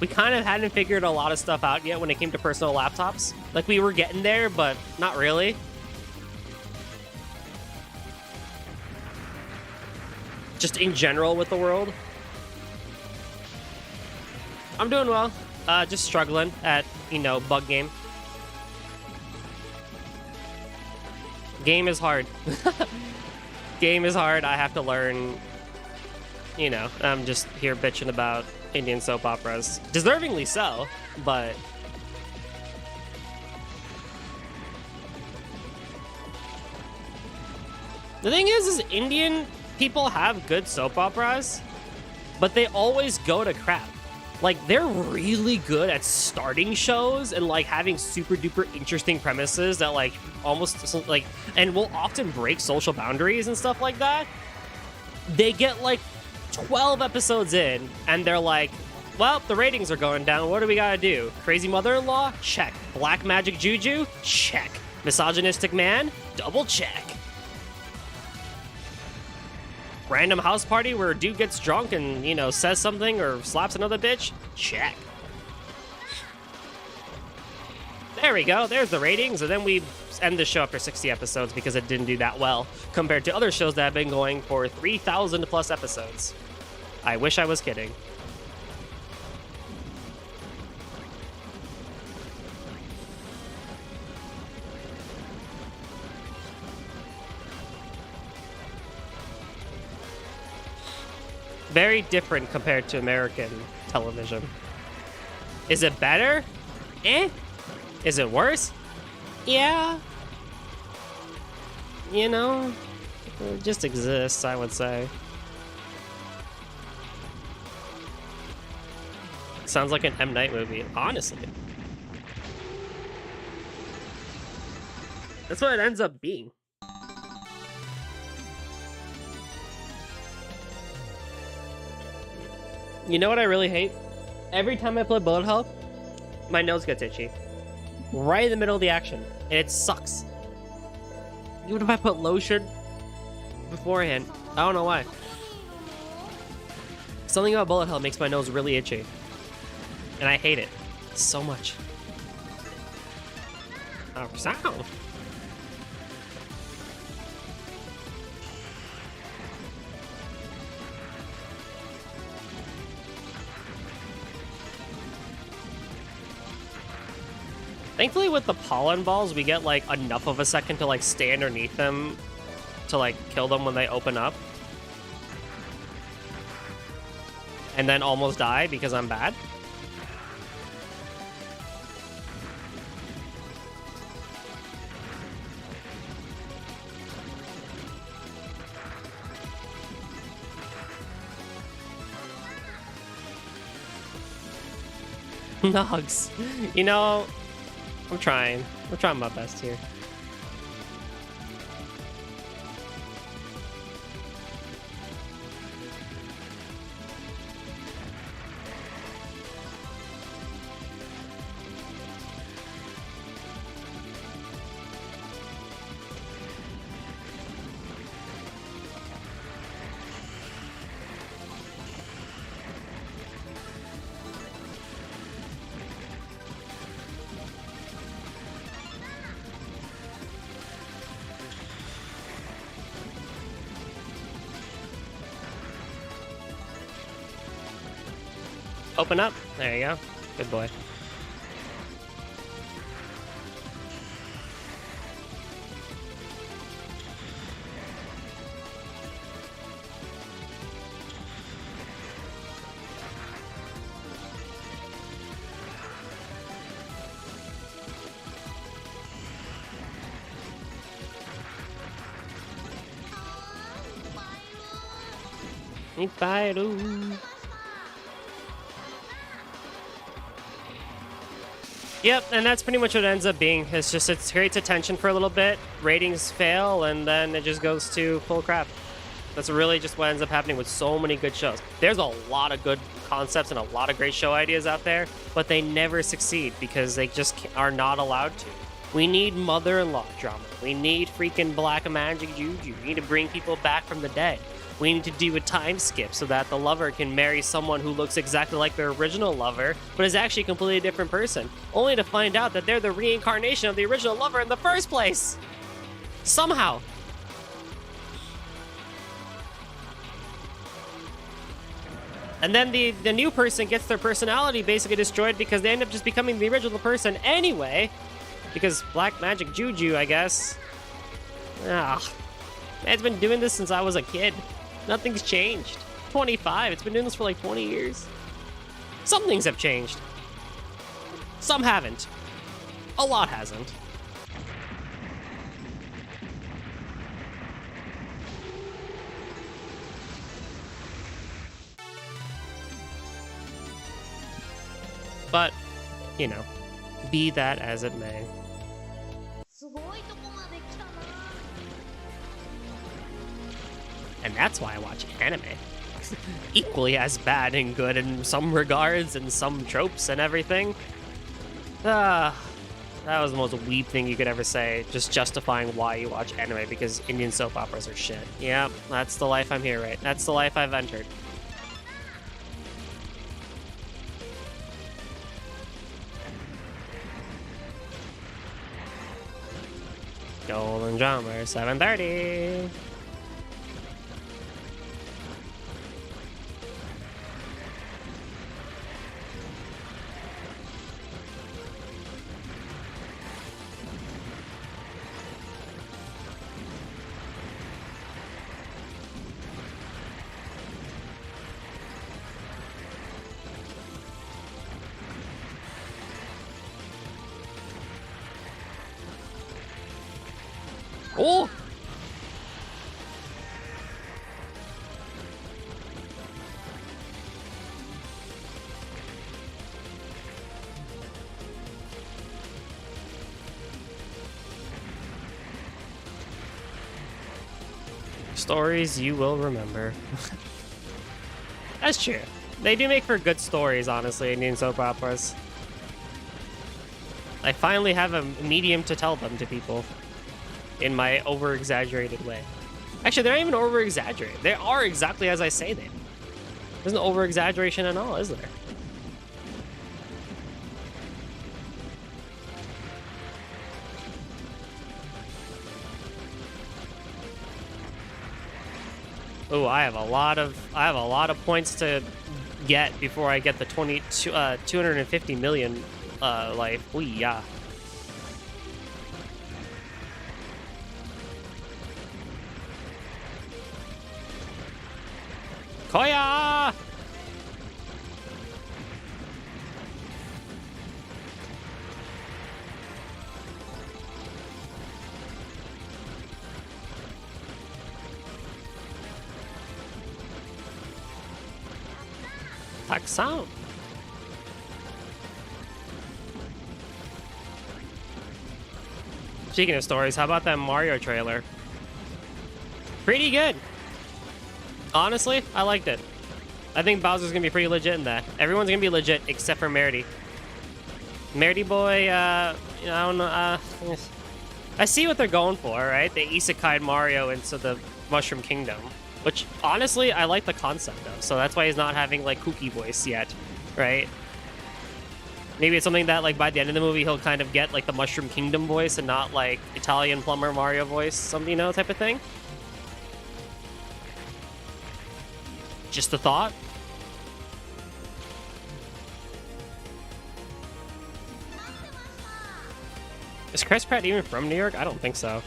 we kind of hadn't figured a lot of stuff out yet when it came to personal laptops. Like, we were getting there, but not really. just in general with the world. I'm doing well. Just struggling at, you know, bug game. Game is hard. Game is hard. I have to learn, you know, I'm just here bitching about Indian soap operas. Deservingly so, but... The thing is Indian people have good soap operas, but they always go to crap. Like, they're really good at starting shows and, like, having super duper interesting premises that, like, almost, like, and will often break social boundaries and stuff like that. They get, like, 12 episodes in, and they're like, well, the ratings are going down. What do we gotta do? Crazy mother-in-law? Check. Black magic juju? Check. Misogynistic man? Double check. Random house party where a dude gets drunk and, you know, says something or slaps another bitch? Check. There we go. There's the ratings. And then we end the show after 60 episodes because it didn't do that well compared to other shows that have been going for 3,000 plus episodes. I wish I was kidding. Very different compared to American television. Is it better? Eh? Is it worse? Yeah. You know, it just exists, I would say. Sounds like an M. Night movie, honestly. That's what it ends up being. You know what I really hate? Every time I play Bullet Hell, my nose gets itchy. Right in the middle of the action. And it sucks. Even if I put lotion beforehand. I don't know why. Something about Bullet Hell makes my nose really itchy. And I hate it so much. Oh, sound. Thankfully, with the pollen balls, we get, like, enough of a second to, like, stay underneath them to, like, kill them when they open up. And then almost die because I'm bad. Nugs. You know... I'm trying my best here. Open up. There you go. Good boy. Yep, and that's pretty much what it ends up being. It's just, it creates attention for a little bit, ratings fail, and then it just goes to full crap. That's really just what ends up happening with so many good shows. There's a lot of good concepts and a lot of great show ideas out there, but they never succeed because they just are not allowed to. We need mother-in-law drama. We need freaking black magic juju. We need to bring people back from the dead. We need to do a time skip so that the lover can marry someone who looks exactly like their original lover, but is actually a completely different person, only to find out that they're the reincarnation of the original lover in the first place. Somehow. And then the new person gets their personality basically destroyed because they end up just becoming the original person anyway. Because black magic juju, I guess. Ah, man's been doing this since I was a kid. Nothing's changed. 25, it's been doing this for like 20 years. Some things have changed. Some haven't. A lot hasn't. But, you know, be that as it may. And that's why I watch anime. Equally as bad and good in some regards and some tropes and everything. That was the most weeb thing you could ever say, just justifying why you watch anime, because Indian soap operas are shit. Yeah, that's the life I'm here, right? That's the life I've entered. Golden Drummer, 7:30. Oh! Stories you will remember. That's true. They do make for good stories, honestly, Indian soap operas. I finally have a medium to tell them to people. In my over-exaggerated way. Actually, they're not even over-exaggerated. They are exactly as I say them. There's no over-exaggeration at all, is there? Oh, I have a lot of points to get before I get the 250 million life. Ooh, yeah. Koya! Taksan. Speaking of stories, how about that Mario trailer? Pretty good. Honestly, I liked it. I think Bowser's gonna be pretty legit in that. Everyone's gonna be legit except for Merity. Merity boy, you know, I don't know. I see what they're going for, right? They isekai'd Mario into the Mushroom Kingdom, which honestly I like the concept of. So that's why he's not having like kooky voice yet, right? Maybe it's something that like by the end of the movie he'll kind of get like the Mushroom Kingdom voice and not like Italian plumber Mario voice, something, you know, type of thing. Just a thought. Is Chris Pratt even from New York? I don't think so.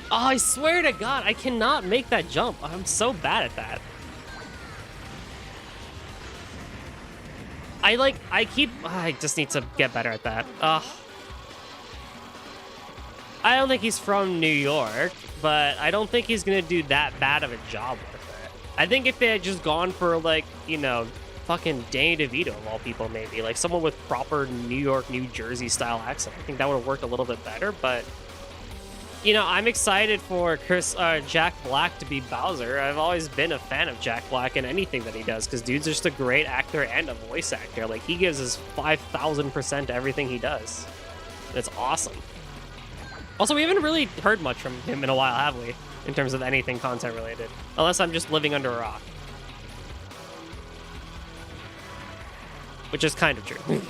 Oh, I swear to God, I cannot make that jump. I'm so bad at that. I just need to get better at that. I don't think he's from New York, but I don't think he's gonna do that bad of a job with it. I think if they had just gone for, like, you know, fucking Danny DeVito of all people, maybe, like someone with proper New York, New Jersey style accent, I think that would have worked a little bit better. But you know, I'm excited for Jack Black to be Bowser. I've always been a fan of Jack Black in anything that he does, because dude's just a great actor and a voice actor. Like, he gives his 5,000% to everything he does. It's awesome. Also, we haven't really heard much from him in a while, have we? In terms of anything content related. Unless I'm just living under a rock. Which is kind of true.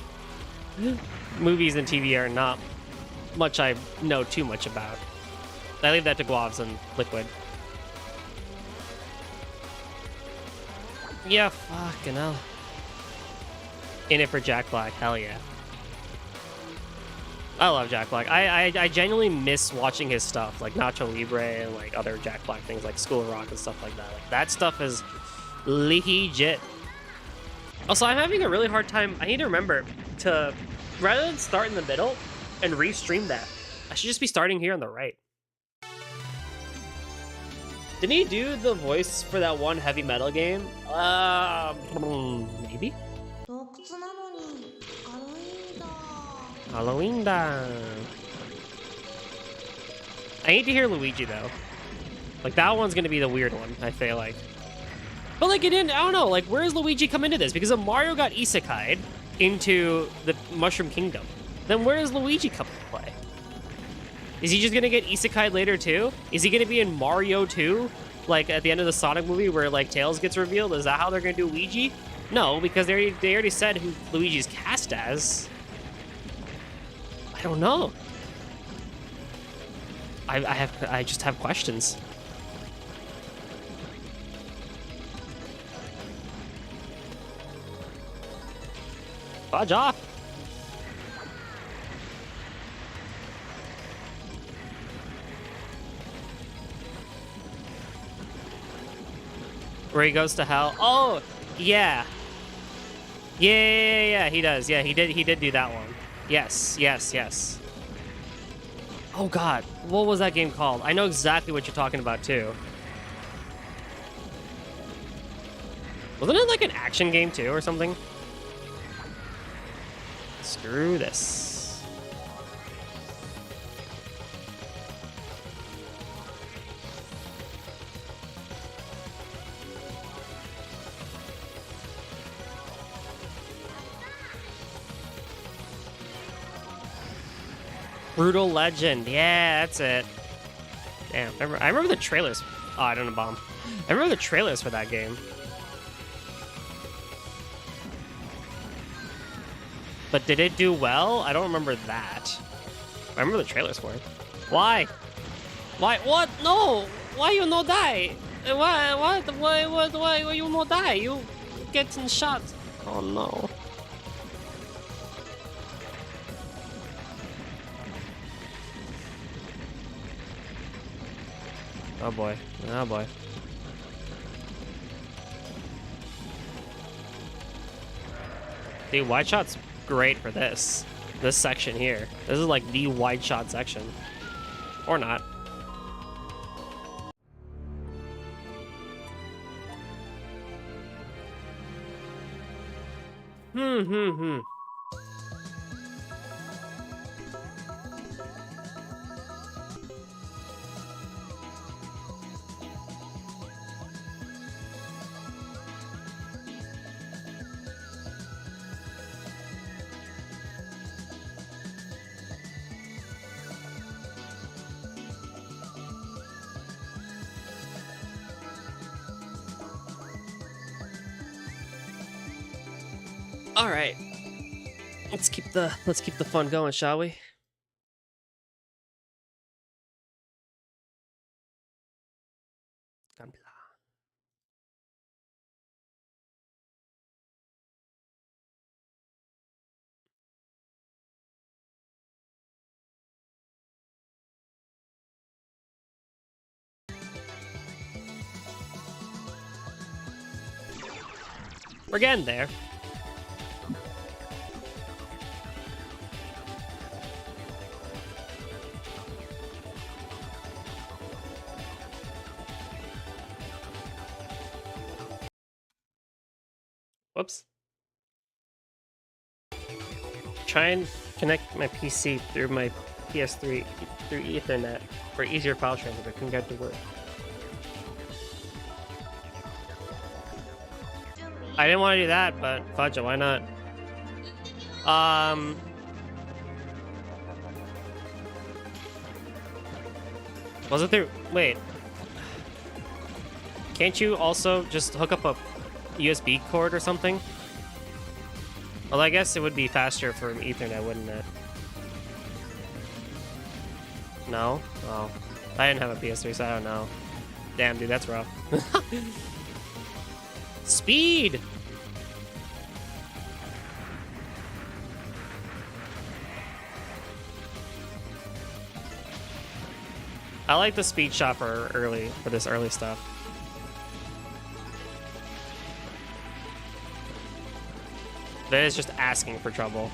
movies and TV are not much I know too much about. I leave that to Guavs and Liquid. Yeah, fucking hell. In it for Jack Black, hell yeah. I love Jack Black. I genuinely miss watching his stuff, like Nacho Libre and like other Jack Black things, like School of Rock and stuff like that. Like that stuff is legit. Also, I'm having a really hard time. I need to remember to, rather than start in the middle and restream that, I should just be starting here on the right. Didn't he do the voice for that one heavy metal game? Maybe? Halloween da. I need to hear Luigi though. Like that one's gonna be the weird one, I feel like. But like it didn't, I don't know, like where does Luigi come into this? Because if Mario got isekai'd into the Mushroom Kingdom, then where does Luigi come into play? Is he just gonna get isekai'd later too? Is he gonna be in Mario 2? Like at the end of the Sonic movie where like Tails gets revealed? Is that how they're gonna do Luigi? No, because they already said who Luigi's cast as. I don't know. I just have questions. Fudge off. Where he goes to hell. Oh, yeah. Yeah, he does. Yeah, he did do that one. Yes. Oh god, what was that game called? I know exactly what you're talking about too. Wasn't it like an action game too or something? Screw this. Brutal Legend. Yeah, that's it. Damn, I remember the trailers. Oh, I don't know, bomb. I remember the trailers for that game. But did it do well? I don't remember that. I remember the trailers for it. Why? Why? What? No! Why you no die? Why? What? Why you no die? You getting shot. Oh no. Oh boy. Oh boy. Dude, wide shot's great for this section here. This is like the wide shot section. Or not. All right, let's keep the fun going, shall we? We're getting there. Whoops. Try and connect my PC through my PS3 through Ethernet for easier file transfer, but couldn't get it to work. I didn't want to do that, but fudge it, why not? Was it through? Wait. Can't you also just hook up a USB cord or something? Well, I guess it would be faster from Ethernet, wouldn't it? No? Oh. I didn't have a PS3, so I don't know. Damn, dude, that's rough. Speed! I like the speed shot for this early stuff. That is just asking for trouble.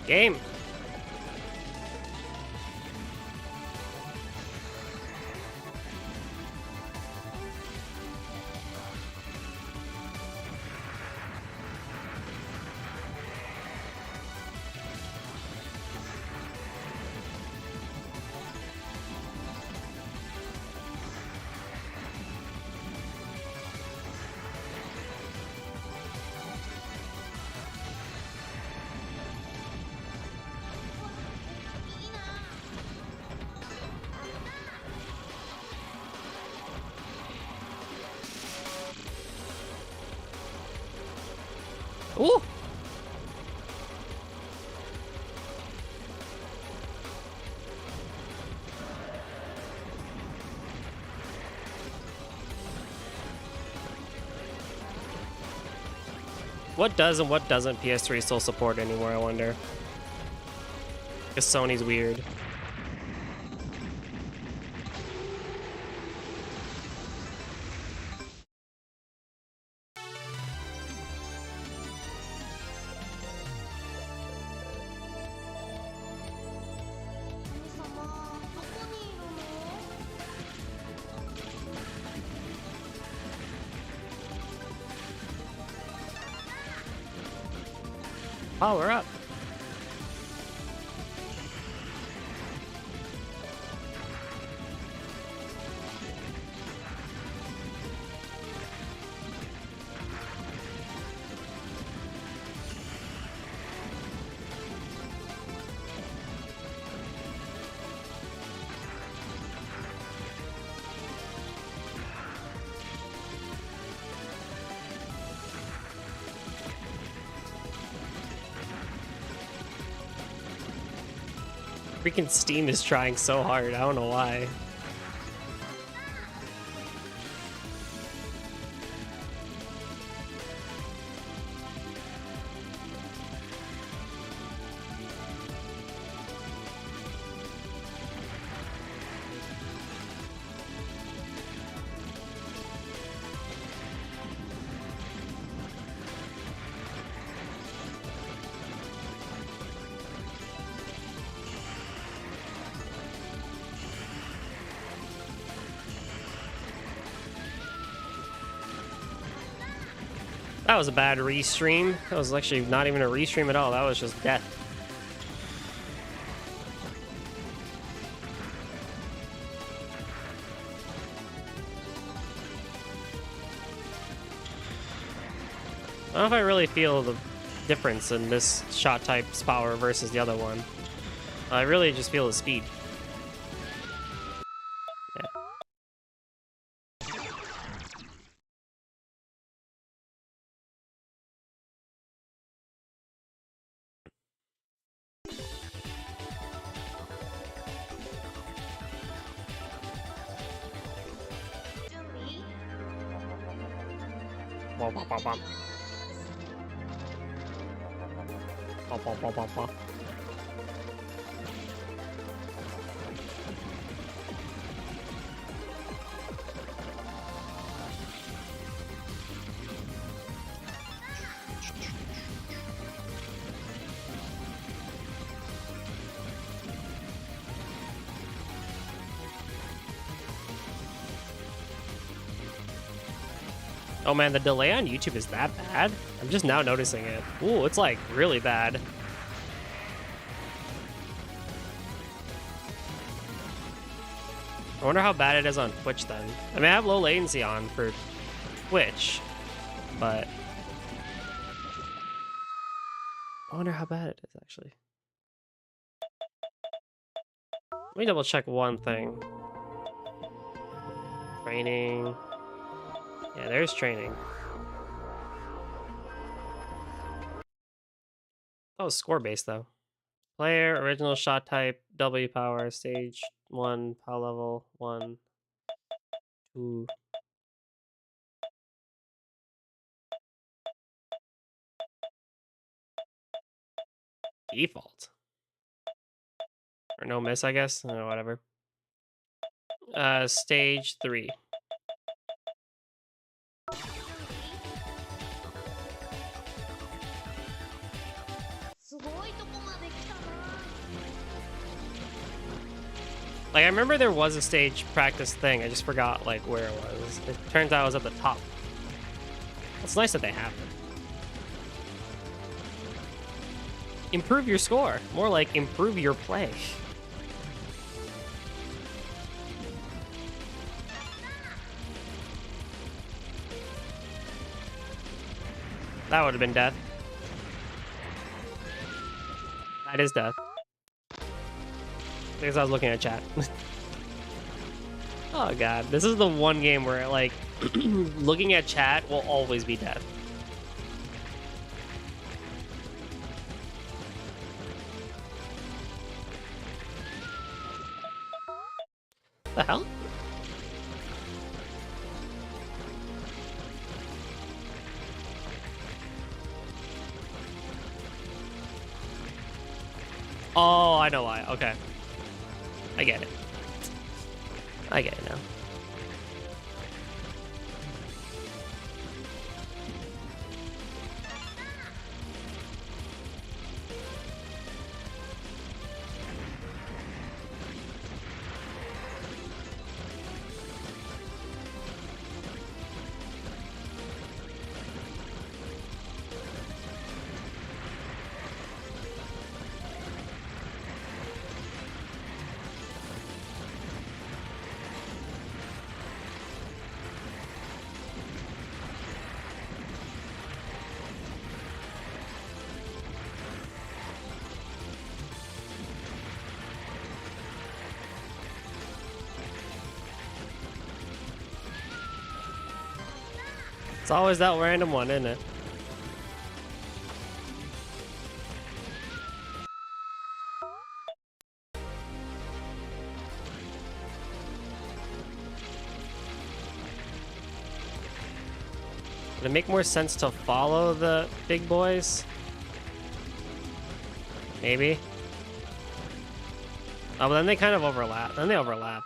Game. Ooh! What does and what doesn't PS3 still support anymore, I wonder? Because Sony's weird. Power up. Freaking Steam is trying so hard. I don't know why. That was a bad restream. That was actually not even a restream at all. That was just death. I don't know if I really feel the difference in this shot type's power versus the other one. I really just feel the speed. Bum, bum, bum, bum. Bum, bum, bum, bum, bum. Oh man, the delay on YouTube is that bad? I'm just now noticing it. Ooh, it's like really bad. I wonder how bad it is on Twitch then. I mean, I have low latency on for Twitch, but I wonder how bad it is, actually. Let me double check one thing. Training. Yeah, there's training. Oh, score based though. Player, original shot type, W power, stage 1, power level 1, 2. Default. Or no miss, I guess. Whatever. Stage 3. Like, I remember there was a stage practice thing. I just forgot, like, where it was. It turns out it was at the top. It's nice that they have it. Improve your score. More like improve your play. That would have been death. That is death. Because I was looking at chat. Oh god, this is the one game where, like, looking at chat will always be death. The hell? Oh, I know why. Okay. I get it. I get it now. It's always that random one, isn't it? Would it make more sense to follow the big boys? Maybe. Oh, but then they kind of overlap. Then they overlap.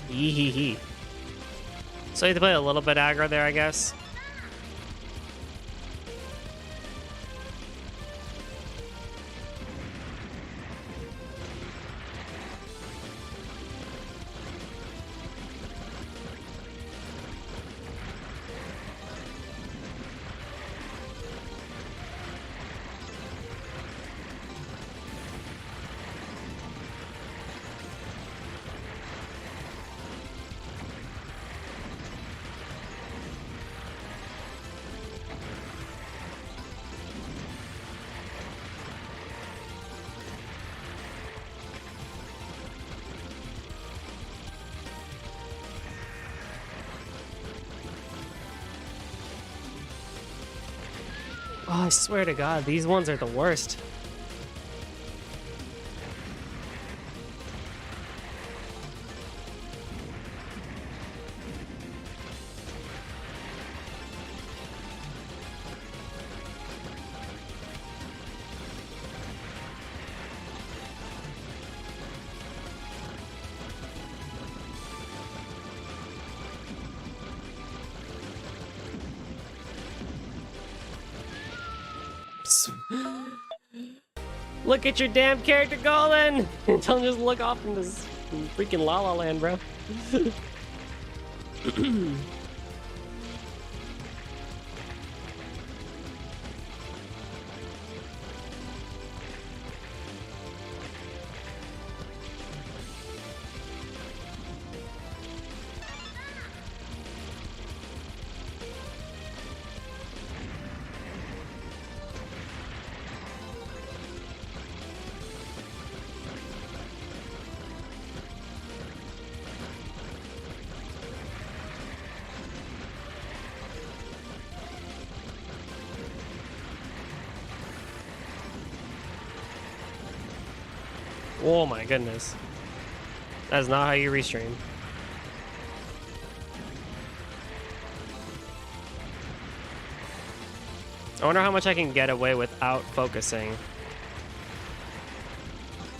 Hee. So you have to play a little bit aggro there, I guess. Oh, I swear to God, these ones are the worst. Look at your damn character go then! Don't just look off in this freaking La La Land, bro. Oh my goodness. That's not how you restream. I wonder how much I can get away without focusing.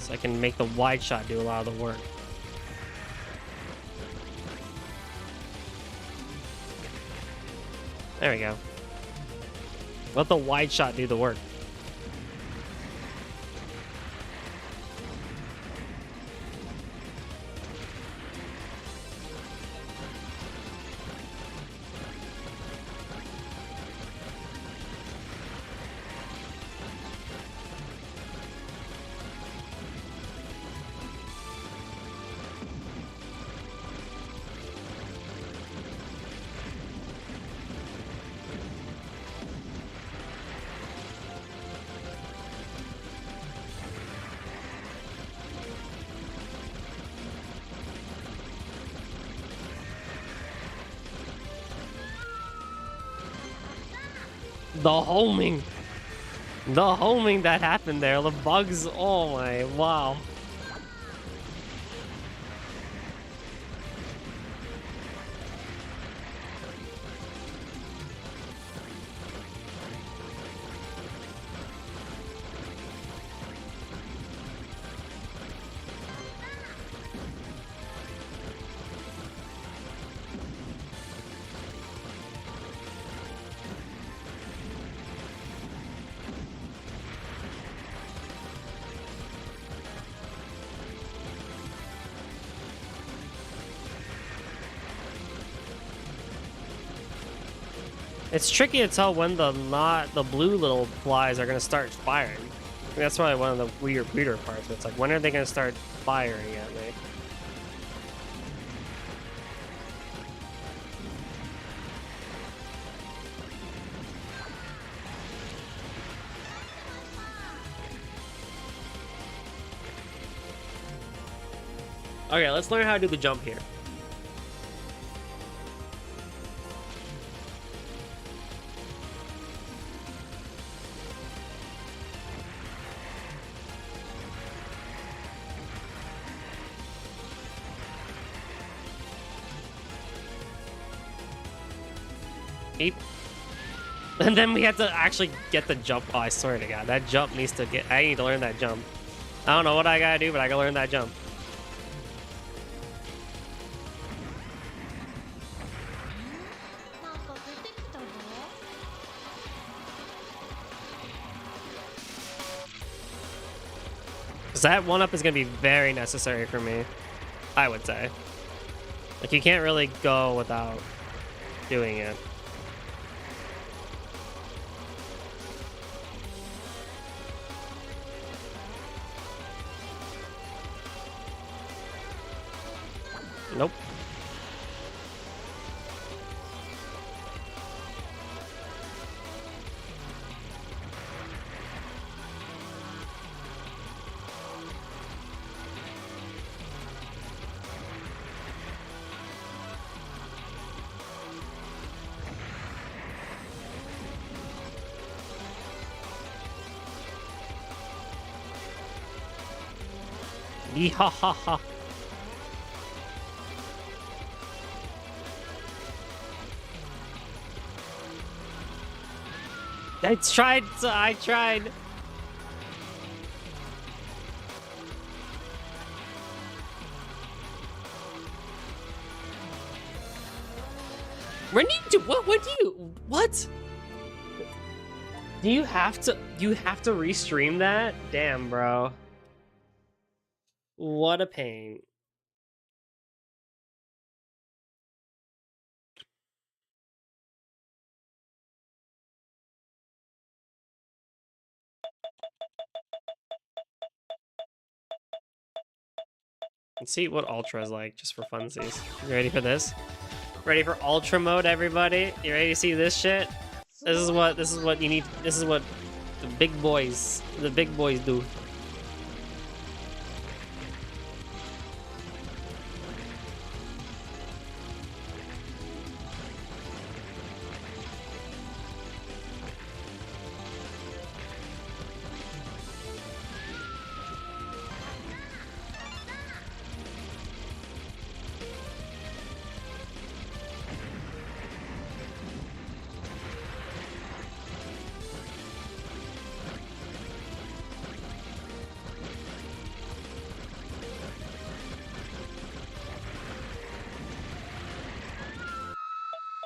So I can make the wide shot do a lot of the work. There we go. Let the wide shot do the work. The homing that happened there, the bugs, oh my, wow. It's tricky to tell when the blue little flies are gonna start firing. I think that's probably one of the weirder parts. It's like, when are they gonna start firing at me? Okay, let's learn how to do the jump here. And then we have to actually get the jump. Oh, I swear to God, that jump needs to get... I need to learn that jump. I don't know what I gotta do, but I gotta learn that jump. Because that one-up is gonna be very necessary for me, I would say. Like, you can't really go without doing it. Nope. Yeehaw. I tried. When do you do what do you what? Do you have to restream that? Damn, bro. What a pain. Let's see what Ultra is like, just for funsies. You ready for this? Ready for Ultra mode, everybody? You ready to see this shit? This is what you need. This is what the big boys do.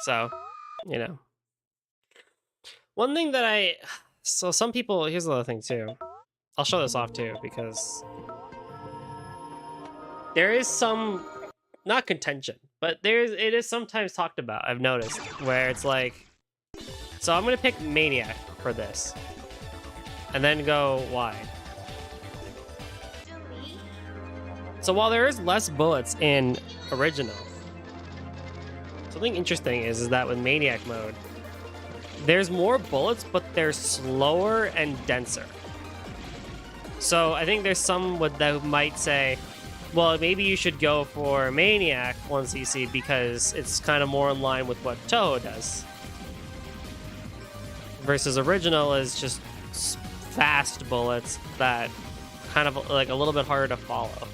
So, you know. One thing that so some people, here's another thing too. I'll show this off too, because there is some, not contention, but it is sometimes talked about, I've noticed, where it's like, so I'm gonna pick Maniac for this, and then go why. So while there is less bullets in original, something interesting is that with Maniac mode, there's more bullets, but they're slower and denser. So I think there's some that might say, well, maybe you should go for Maniac 1cc because it's kind of more in line with what Touhou does. Versus original is just fast bullets that kind of like a little bit harder to follow.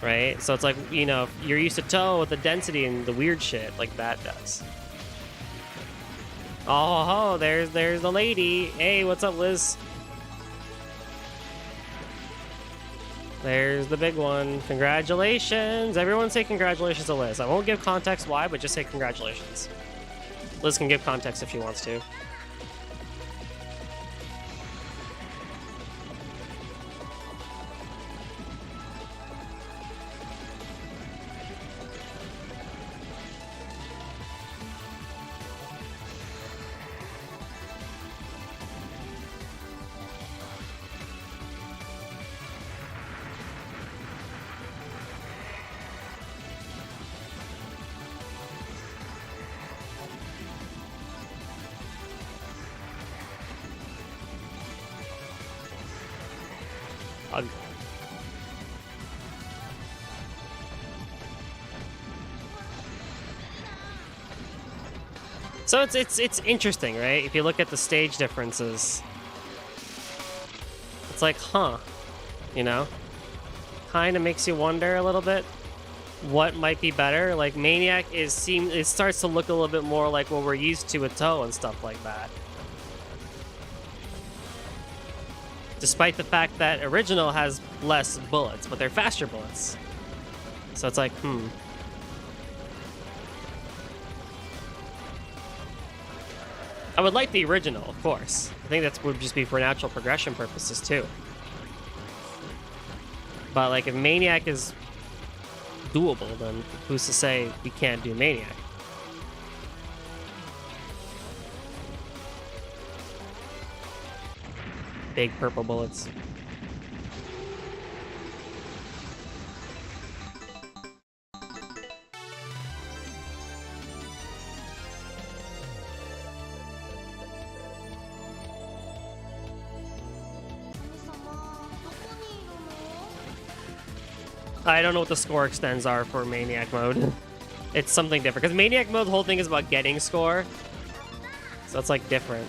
Right? So it's like, you know, you're used to Touhou with the density and the weird shit like that does. Oh, there's the lady. Hey, what's up, Liz? There's the big one. Congratulations. Everyone say congratulations to Liz. I won't give context why, but just say congratulations. Liz can give context if she wants to. So it's interesting, right? If you look at the stage differences, it's like, huh, you know, kind of makes you wonder a little bit what might be better. Like Maniac it starts to look a little bit more like what we're used to with Touhou and stuff like that. Despite the fact that original has less bullets, but they're faster bullets. So it's like, I would like the original, of course. I think that would just be for natural progression purposes, too. But, like, if Maniac is doable, then who's to say we can't do Maniac? Big purple bullets. I don't know what the score extends are for Maniac mode. It's something different. Because Maniac mode, the whole thing is about getting score. So it's like different.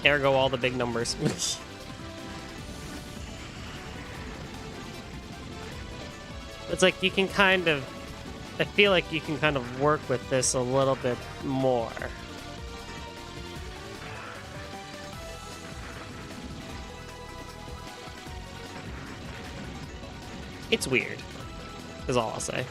Ergo all the big numbers. It's like you can kind of... I feel like you can kind of work with this a little bit more. It's weird, is all I'll say.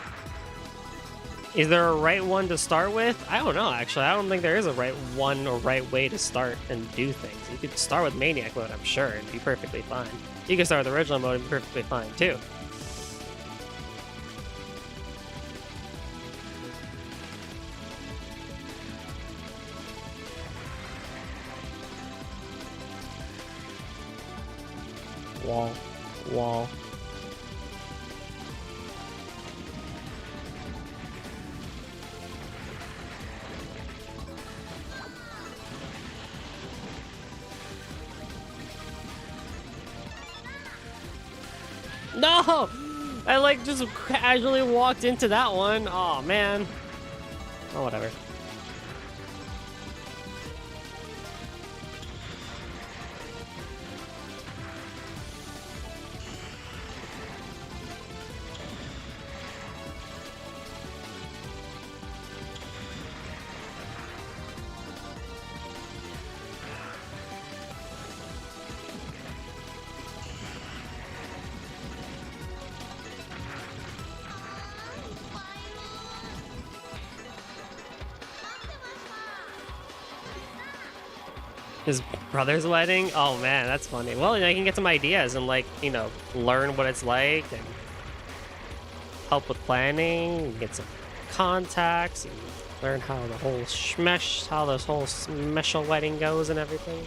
Is there a right one to start with? I don't know, actually. I don't think there is a right one or right way to start and do things. You could start with Maniac mode, I'm sure, and be perfectly fine. You can start with original mode and be perfectly fine, too. Wall. No! I like just casually walked into that one. Oh man. Oh, whatever. His brother's wedding? Oh man, that's funny. Well, you know, I can get some ideas and like, you know, learn what it's like and help with planning, get some contacts, and learn how the whole how this whole special wedding goes and everything.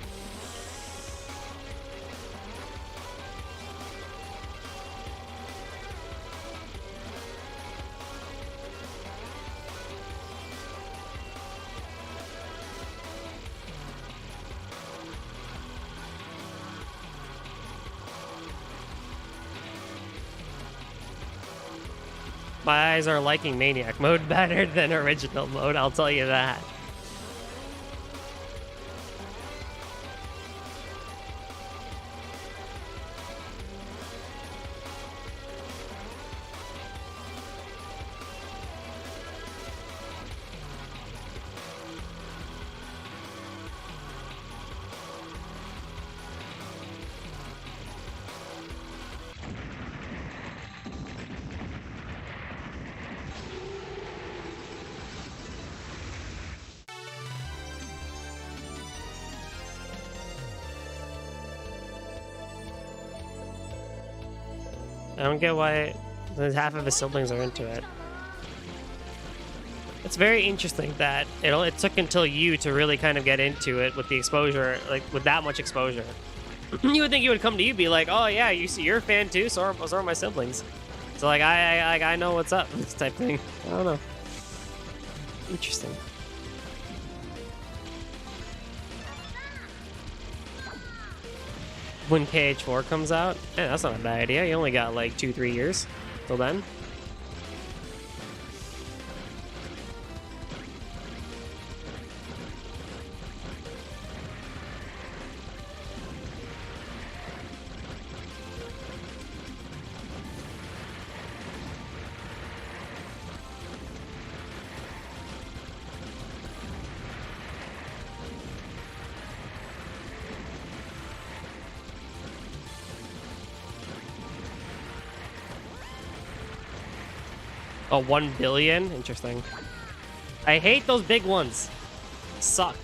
My eyes are liking Maniac mode better than original mode, I'll tell you that. I don't get why half of his siblings are into it. It's very interesting that it took until you to really kind of get into it with the exposure, like with that much exposure. You would think he would come to you and be like, oh yeah, you're a fan too, so are my siblings. So like I know what's up, this type thing. I don't know. Interesting. When KH4 comes out, yeah, that's not a bad idea. You only got like 2-3 years till then. Oh, 1 billion? Interesting. I hate those big ones. Suck.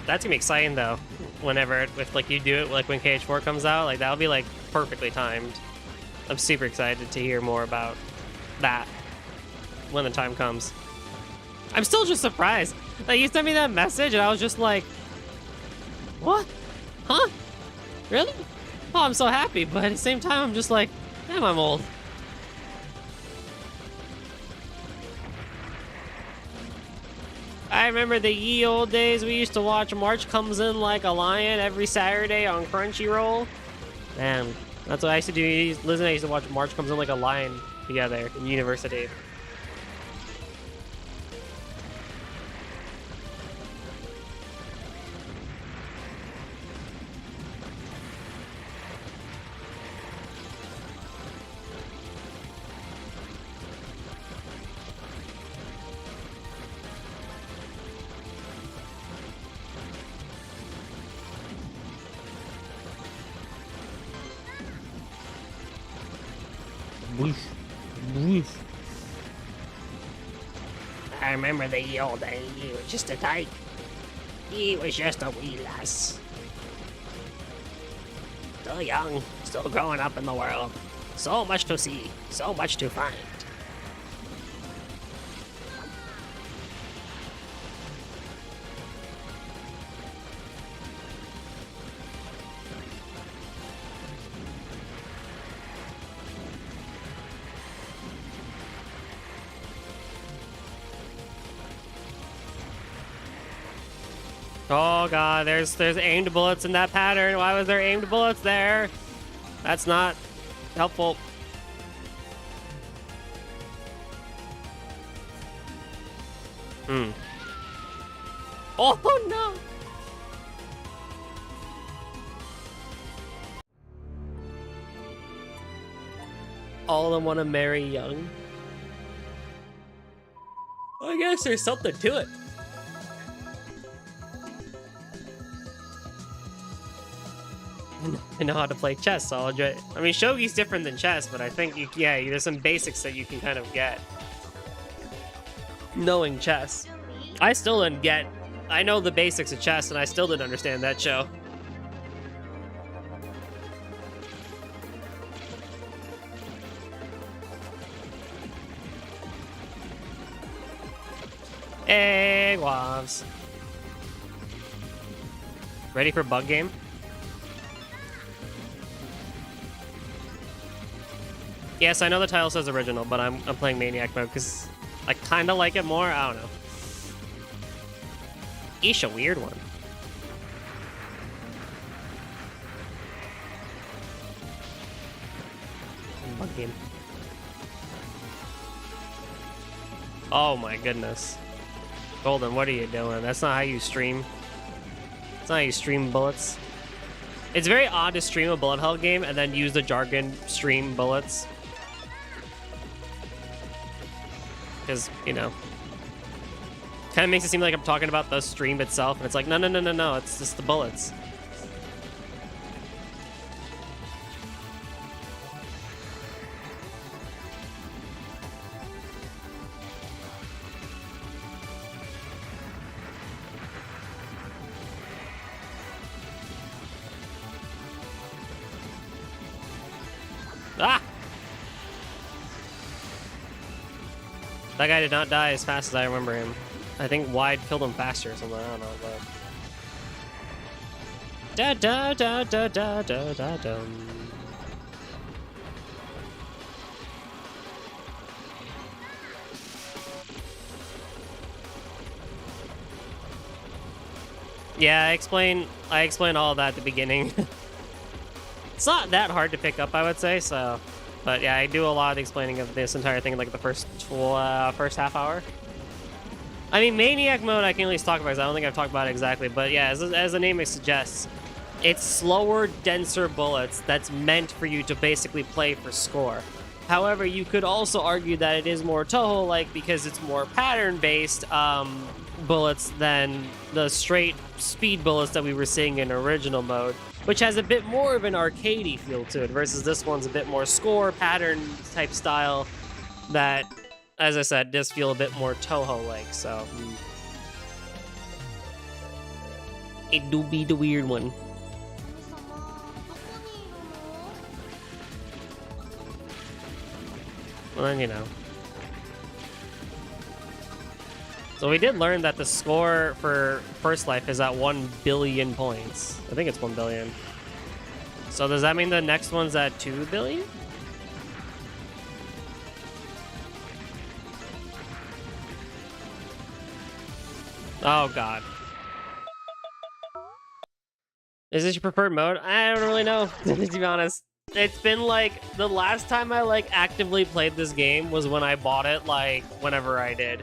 That's gonna be exciting though. Whenever, if like you do it, like when KH4 comes out, like that'll be like perfectly timed. I'm super excited to hear more about that when the time comes. I'm still just surprised. Like, you sent me that message and I was just like, what? Huh? Really? Oh, I'm so happy, but at the same time I'm just like, damn, I'm old. I remember the ye old days we used to watch March Comes In Like a Lion every Saturday on Crunchyroll. Man, that's what I used to do. Liz and I used to watch March Comes In Like a Lion together in university. I remember the old days. He was just a tyke. He was just a wee lass. Still young, still growing up in the world. So much to see, so much to find. Oh god, there's aimed bullets in that pattern. Why was there aimed bullets there? That's not helpful. Oh no! All of them want to marry young. I guess there's something to it. even know how to play chess, so I mean, shogi's different than chess, but I think, yeah, there's some basics that you can kind of get knowing chess. I still didn't get... I know the basics of chess, and I still didn't understand that show. Hey, Wobbs. Ready for bug game? Yes, I know the title says original, but I'm playing Maniac mode because I kind of like it more. I don't know. Eesh, a weird one. Bug game. Oh my goodness. Golden, what are you doing? That's not how you stream. That's not how you stream bullets. It's very odd to stream a bullet hell game and then use the jargon stream bullets. Because, you know, kind of makes it seem like I'm talking about the stream itself, and it's like, no, it's just the bullets. Ah! That guy did not die as fast as I remember him. I think Wide killed him faster or something. I don't know, but... Da da da da da da da dum. Yeah, I explained all of that at the beginning. It's not that hard to pick up, I would say, so... But yeah, I do a lot of the explaining of this entire thing in like the first half hour. I mean, Maniac mode I can at least talk about because I don't think I've talked about it exactly. But yeah, as the name suggests, it's slower, denser bullets that's meant for you to basically play for score. However, you could also argue that it is more Touhou-like because it's more pattern-based bullets than the straight speed bullets that we were seeing in original mode, which has a bit more of an arcadey feel to it, versus this one's a bit more score pattern type style that, as I said, does feel a bit more Touhou-like, so... It do be the weird one. Well, then, you know. So we did learn that the score for First Life is at 1 billion points. I think it's 1 billion. So does that mean the next one's at 2 billion? Oh, God. Is this your preferred mode? I don't really know, to be honest. It's been like, the last time I like actively played this game was when I bought it, like, whenever I did.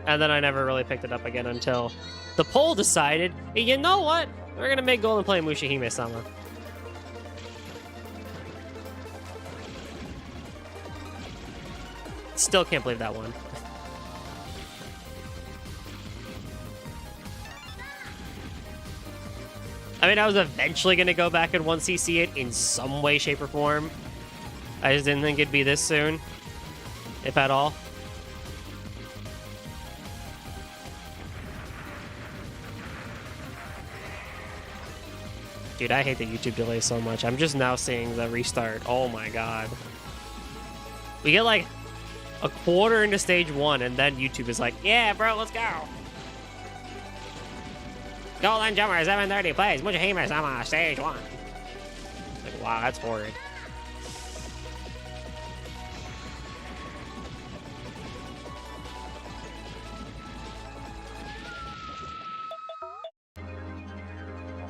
And then I never really picked it up again until the poll decided, hey, you know what? We're gonna make Golden play Mushihimesama. Still can't believe that one. I mean, I was eventually gonna go back and 1cc it in some way, shape, or form. I just didn't think it'd be this soon, if at all. Dude, I hate the YouTube delay so much. I'm just now seeing the restart. Oh my God. We get like a quarter into stage 1 and then YouTube is like, yeah, bro, let's go. Golden Jumper 730 plays Mushihimesama stage 1. Like, wow, that's horrid.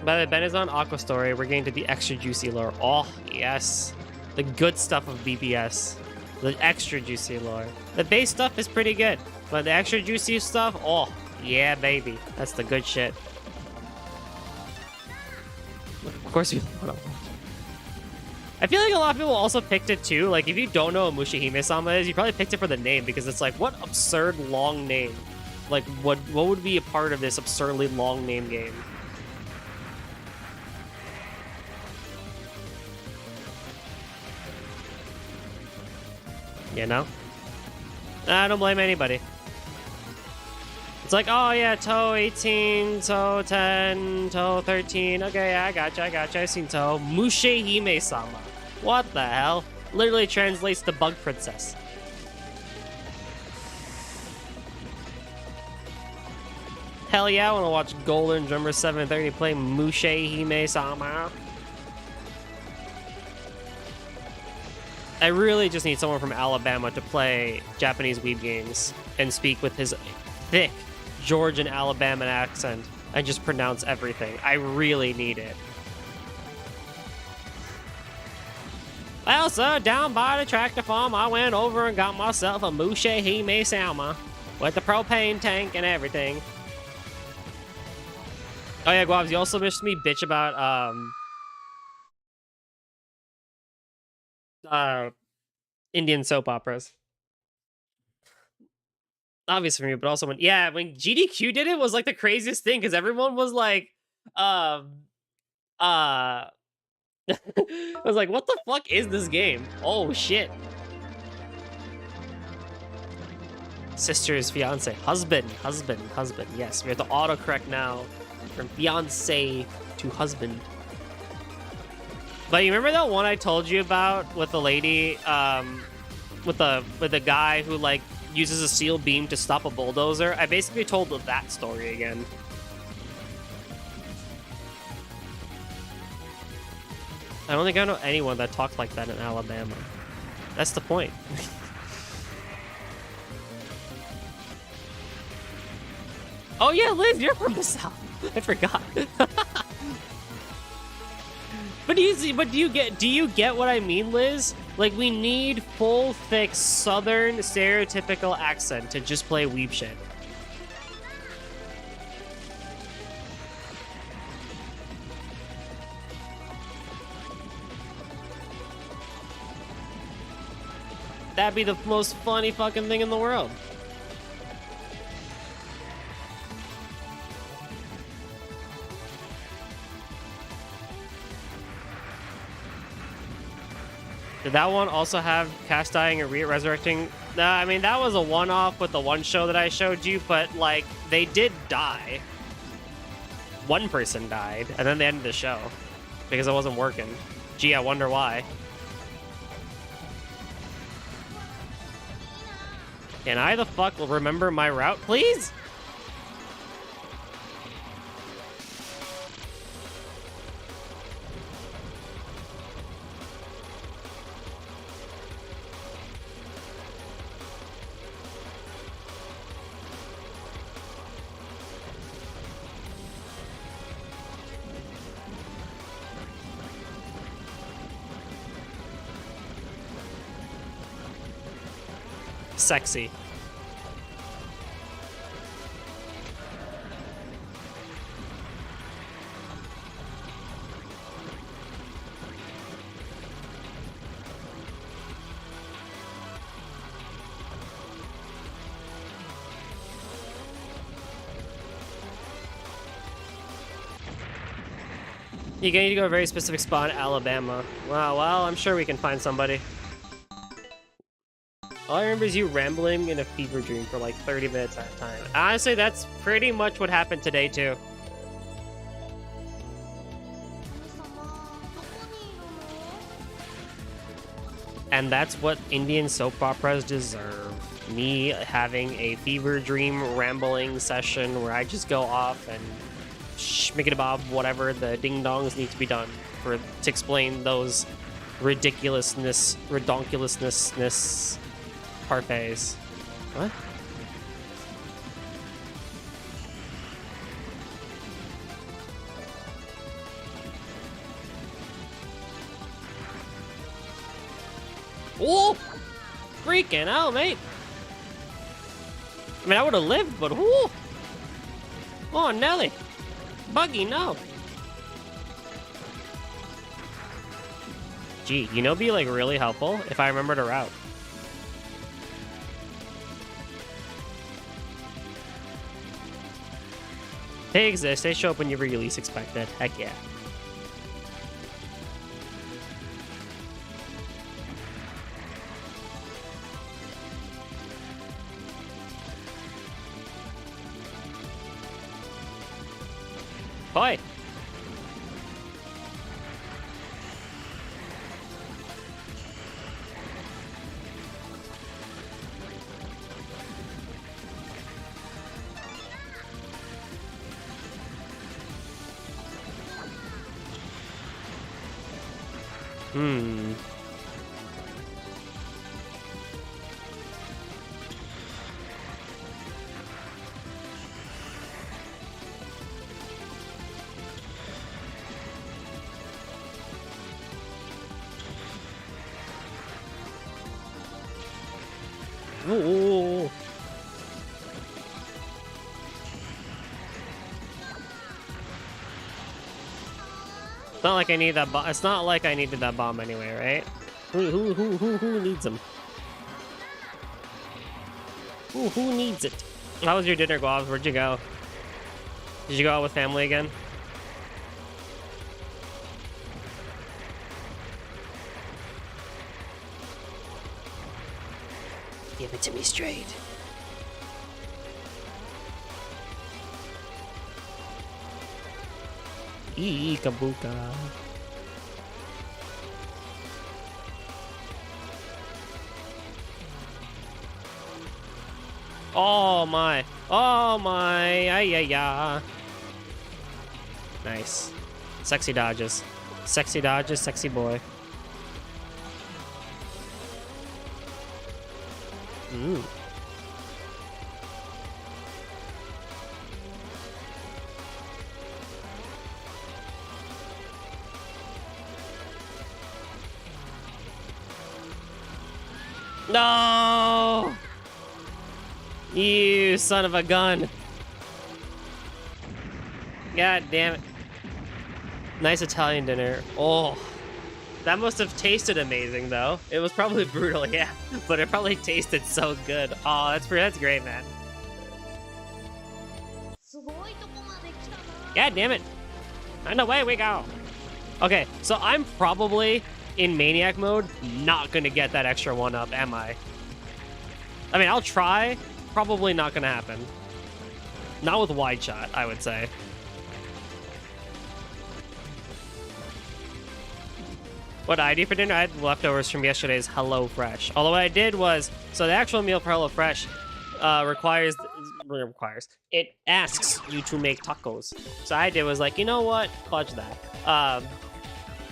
By the Benizon Aqua story, we're getting to the extra juicy lore. Oh, yes. The good stuff of BBS. The extra juicy lore. The base stuff is pretty good, but the extra juicy stuff, oh, yeah, baby. That's the good shit. Of course you want to watch. I feel like a lot of people also picked it too. Like, if you don't know what Mushihimesama is, you probably picked it for the name because it's like, what absurd long name? Like, what would be a part of this absurdly long name game? You know? I don't blame anybody. It's like, oh yeah, Touhou 18, Touhou 10, Touhou 13. Okay, yeah, I gotcha. I've seen Touhou. Mushihimesama. What the hell? Literally translates to Bug Princess. Hell yeah, I want to watch Golden Drummer 730 play Mushihimesama. I really just need someone from Alabama to play Japanese weeb games and speak with his thick Georgian Alabama accent and just pronounce everything. I really need it. Well, sir, down by the tractor farm, I went over and got myself a Mushihimesama with the propane tank and everything. Oh yeah, Guavs, you also missed me bitch about Indian soap operas. Obvious for me, but also when GDQ did it was like the craziest thing because everyone was like, I was like, what the fuck is this game? Oh shit. Sister's fiance, husband. Yes, we have to autocorrect now from fiance to husband. But you remember that one I told you about with the lady, with the guy who like uses a steel beam to stop a bulldozer? I basically told that story again. I don't think I know anyone that talked like that in Alabama. That's the point. Oh yeah, Liz, you're from the South. I forgot. But do you get what I mean, Liz? Like, we need full, thick, Southern, stereotypical accent to just play weeb shit. That'd be the most funny fucking thing in the world. Did that one also have cast dying and resurrecting? Nah, I mean, that was a one-off with the one show that I showed you, but, like, they did die. One person died, and then they ended the show. Because it wasn't working. Gee, I wonder why. Can I the fuck remember my route, please? Sexy. You need to go to a very specific spot in Alabama. Wow, well, I'm sure we can find somebody. All I remember is you rambling in a fever dream for like 30 minutes at a time. Honestly, that's pretty much what happened today, too. And that's what Indian soap operas deserve. Me having a fever dream rambling session where I just go off and schmickety-bob whatever the ding-dongs need to be done to explain those redonkulousness parfaits. What? Oh! Freaking hell, mate! I mean, I would have lived, but whoo! Oh, Nelly! Buggy, no! Gee, you know, it'd be like really helpful if I remembered a route. They exist. They show up when you least expect it. Heck yeah. Boy. Ooh. It's not like I need that bomb. It's not like I needed that bomb anyway, right? Who needs them? Who needs it? How was your dinner, Guavs? Where'd you go? Did you go out with family again? Give it to me straight. Kabuka. Oh my. Oh my. Ay, ay, ay. Nice. Sexy dodges. Sexy dodges, sexy boy. Ooh. No! You son of a gun. God damn it. Nice Italian dinner. Oh. That must have tasted amazing, though. It was probably brutal, yeah. But it probably tasted so good. Oh, that's great, man. God damn it. And away we go. Okay, so I'm probably, in Maniac mode, not gonna get that extra 1-up, am I? I mean, I'll try. Probably not gonna happen. Not with wide shot, I would say. What I do for dinner, I had leftovers from yesterday's HelloFresh. Although what I did was, so the actual meal for HelloFresh it asks you to make tacos. So I did was like, you know what? Fudge that. I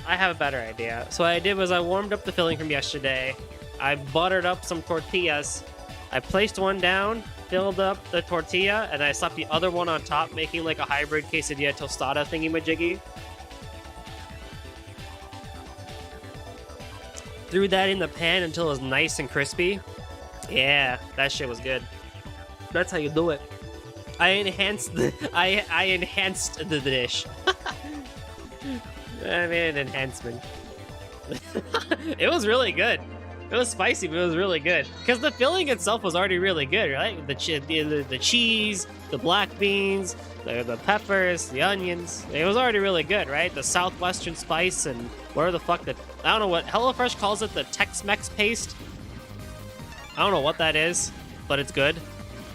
have a better idea. So what I did was I warmed up the filling from yesterday. I buttered up some tortillas. I placed one down, filled up the tortilla, and I slapped the other one on top, making like a hybrid quesadilla tostada thingy-majiggy. Threw that in the pan until it was nice and crispy. Yeah, that shit was good. That's how you do it. I enhanced the I enhanced the dish. I made an enhancement. It was really good. It was spicy, but it was really good. Because the filling itself was already really good, right? The cheese, the black beans, the peppers, the onions. It was already really good, right? The southwestern spice and whatever the fuck that... I don't know what... HelloFresh calls it the Tex-Mex paste. I don't know what that is, but it's good.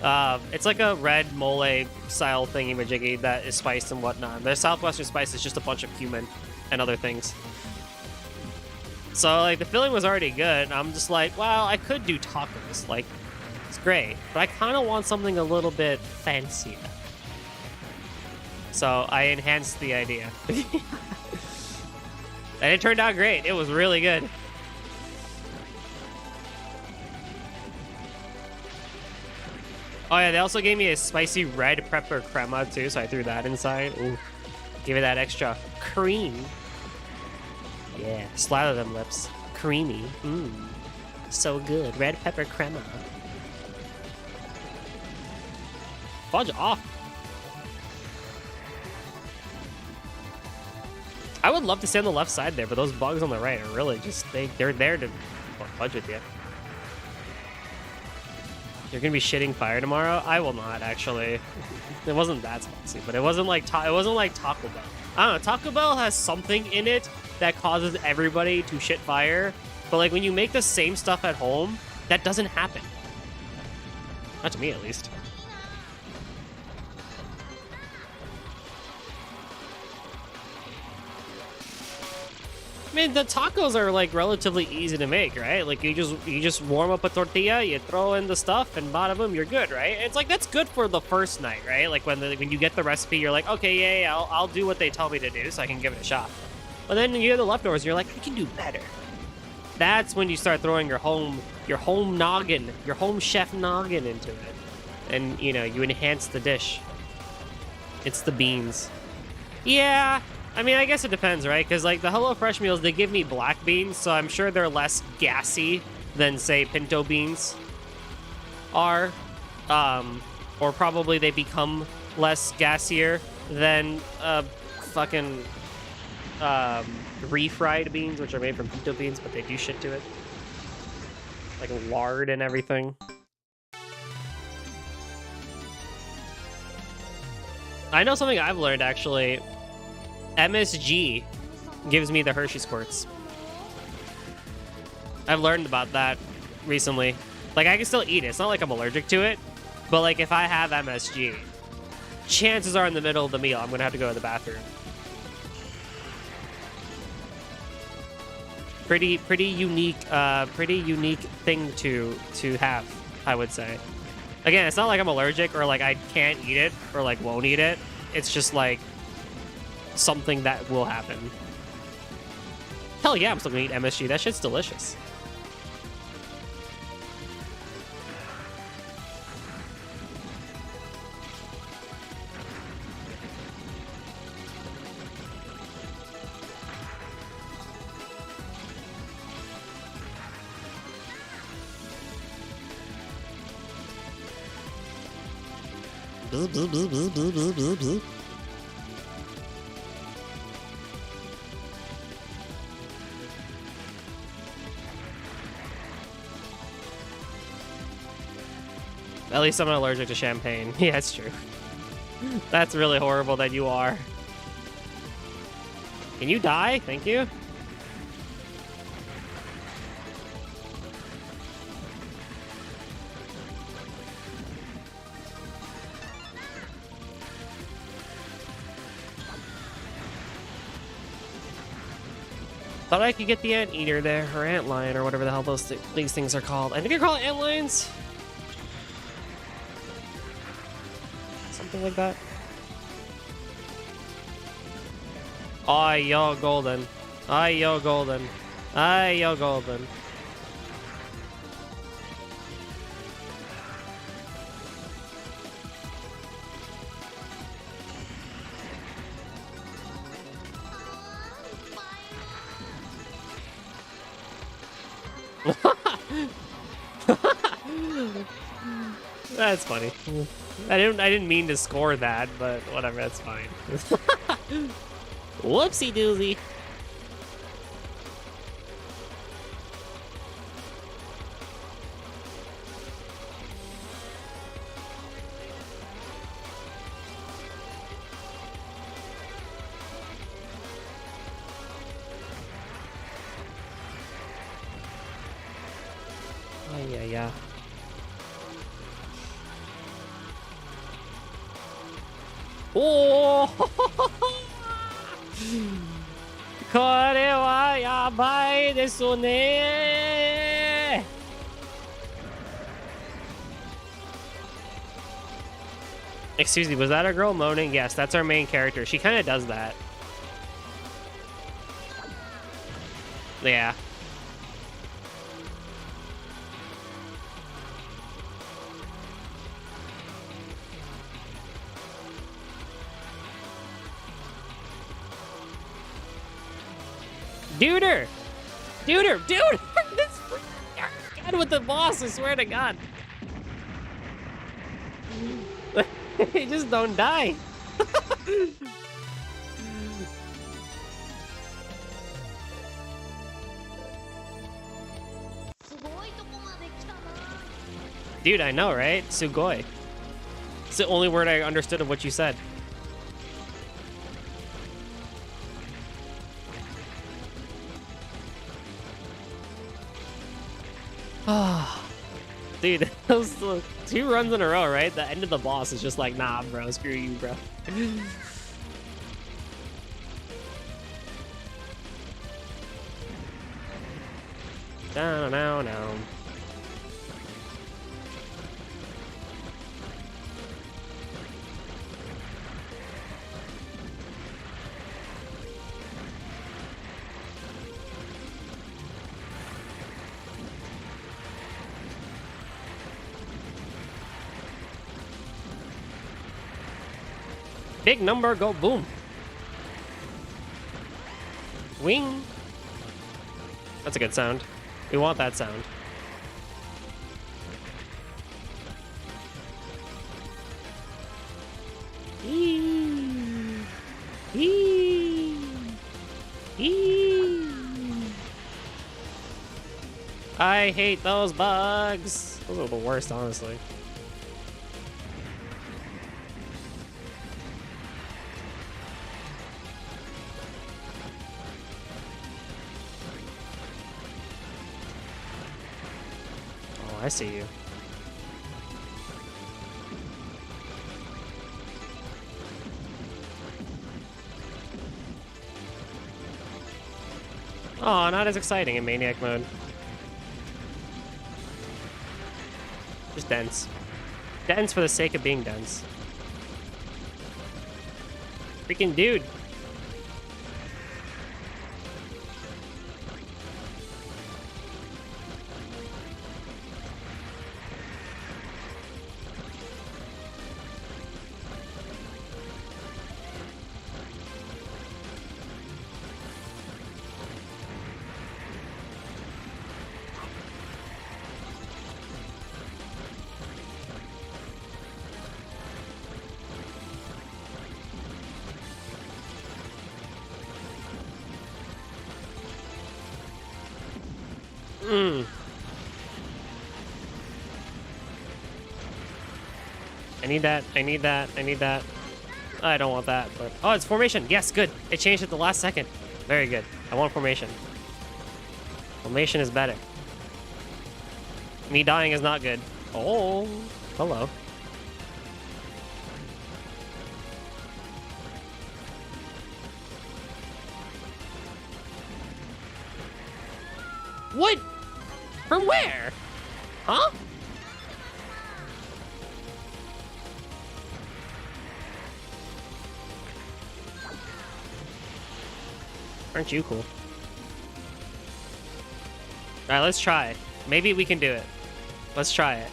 It's like a red mole style thingy-majiggy that is spiced and whatnot. Their southwestern spice is just a bunch of cumin and other things. So, like, the filling was already good. I'm just like, well, I could do tacos. Like, it's great. But I kind of want something a little bit fancier. So, I enhanced the idea. And it turned out great. It was really good. Oh, yeah, they also gave me a spicy red pepper crema, too, so I threw that inside. Ooh. Give it that extra cream. Yeah, slather them lips. Creamy. Mmm. So good. Red pepper crema. Fudge off. I would love to stay on the left side there, but those bugs on the right are really just... They're there to fudge with you. You're gonna be shitting fire tomorrow? I will not, actually. It wasn't that spicy, but it wasn't like Taco Bell. I don't know, Taco Bell has something in it that causes everybody to shit fire, but like when you make the same stuff at home, that doesn't happen. Not to me, at least. mean, the tacos are like relatively easy to make, right? Like you just warm up a tortilla, you throw in the stuff, and bada boom, you're good, right? It's like that's good for the first night, right? Like when you get the recipe, you're like, okay, yeah, I'll do what they tell me to do, so I can give it a shot. But then you get the leftovers, you're like, I can do better. That's when you start throwing your home noggin, your home chef noggin into it, and you know you enhance the dish. It's the beans. Yeah. I mean, I guess it depends, right? Because, like, the HelloFresh meals, they give me black beans, so I'm sure they're less gassy than, say, pinto beans are. Or probably they become less gassier than fucking refried beans, which are made from pinto beans, but they do shit to it. Like lard and everything. I know something I've learned, actually. MSG gives me the Hershey squirts. I've learned about that recently. Like, I can still eat it. It's not like I'm allergic to it. But, like, if I have MSG, chances are in the middle of the meal, I'm going to have to go to the bathroom. Pretty unique thing to have, I would say. Again, it's not like I'm allergic or, like, I can't eat it or, like, won't eat it. It's just, like, something that will happen. Hell yeah, I'm still gonna eat MSG. That shit's delicious. At least I'm not allergic to champagne. Yeah, it's true. That's really horrible that you are. Can you die? Thank you. Thought I could get the anteater there, or antlion, or whatever the hell these things are called. I think they're called antlions. Something like that. Ay, yo, golden. Ay, yo, golden. Ay, yo, golden. That's funny. I didn't mean to score that, but whatever, that's fine. Whoopsie doozy. Yeah. Oh! これはやばいですね。Excuse me, was that a girl moaning? Yes, that's our main character. She kind of does that. Yeah. Duder! Duder! Dude! This God with the boss, I swear to God. He just don't die. Dude, I know, right? Sugoi. It's the only word I understood of what you said. Ah, dude, those 2 runs in a row, right? The end of the boss is just like, nah, bro, screw you, bro. Down, down, down. Big number, go boom. Wing. That's a good sound. We want that sound. Eee. Eee. Eee. I hate those bugs. Those are the worst, honestly. I see you. Oh, not as exciting in Maniac mode. Just dense. Dense for the sake of being dense. Freaking dude. I need that. I need that. I need that. I don't want that, but... Oh, it's formation. Yes, good. It changed at the last second. Very good. I want formation. Formation is better. Me dying is not good. Oh, hello. What? From where? Huh? Aren't you cool? Alright, let's try. Maybe we can do it. Let's try it.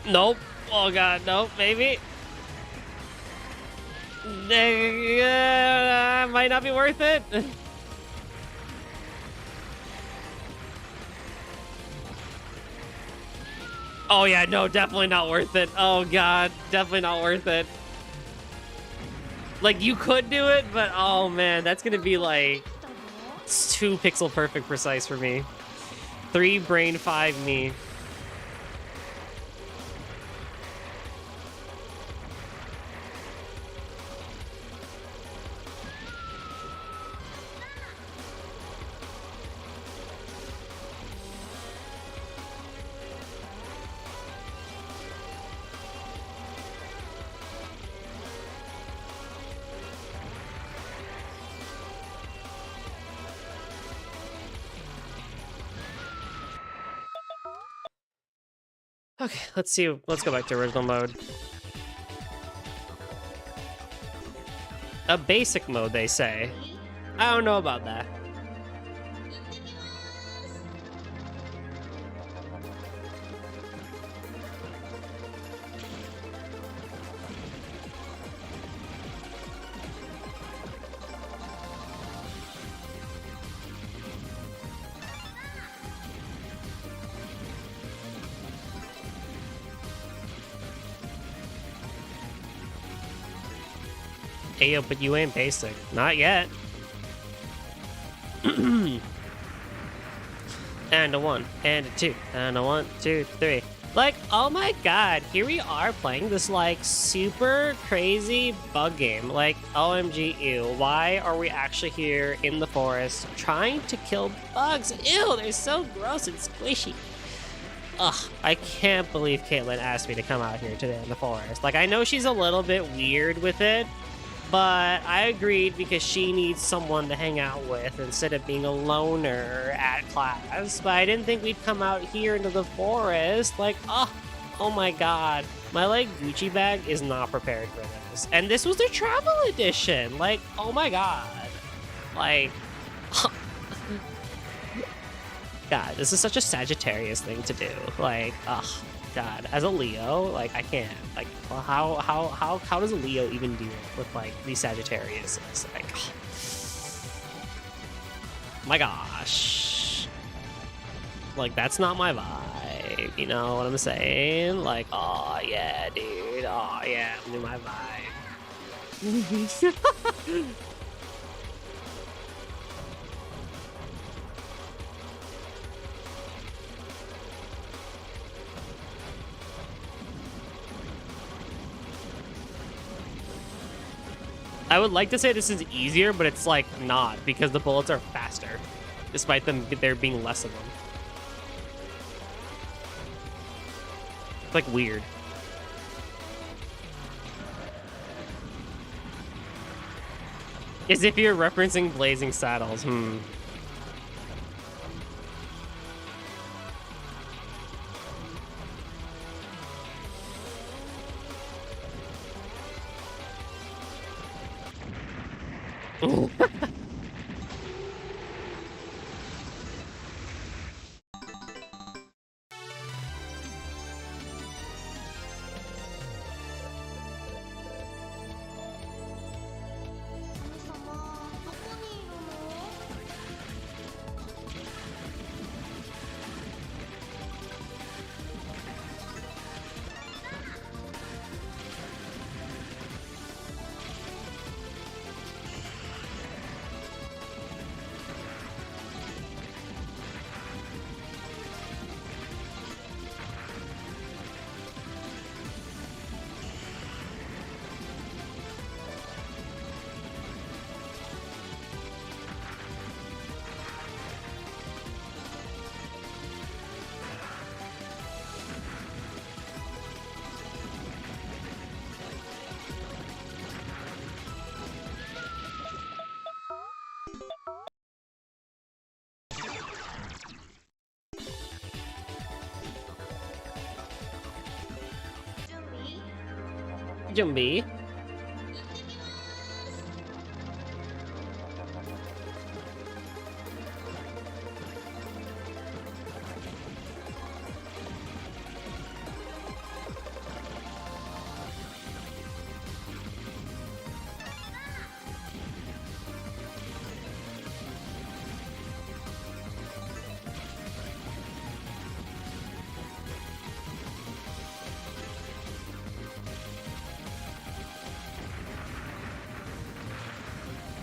Nope. Oh god, nope, maybe. Might not be worth it. Oh yeah, no, definitely not worth it. Oh god, definitely not worth it. Like, you could do it, but oh man, that's gonna be like... It's 2 pixel perfect precise for me. 3 brain 5 me. Okay, let's see. Let's go back to original mode. A basic mode, they say. I don't know about that. Ayo, but you ain't basic. Not yet. And a 1, and a 2, and a 1, 2, 3. Like, oh my god, here we are playing this, like, super crazy bug game. Like, OMG, ew. Why are we actually here in the forest trying to kill bugs? Ew, they're so gross and squishy. Ugh, I can't believe Caitlin asked me to come out here today in the forest. Like, I know she's a little bit weird with it, But I agreed because she needs someone to hang out with instead of being a loner at class. But I didn't think we'd come out here into the forest. Like, oh my god. My, like, Gucci bag is not prepared for this. And this was the travel edition. Like, oh my god. Like, God, this is such a Sagittarius thing to do. Like, God, as a Leo, like, I can't. Like, well, how does a Leo even deal with, like, these Sagittarius? It's like, my gosh. Like, that's not my vibe. You know what I'm saying? Like, oh, yeah, dude. Oh, yeah, I'm in my vibe. I would like to say this is easier, but it's like not, because the bullets are faster, despite there being less of them. It's like weird. As if you're referencing Blazing Saddles. Jumbi.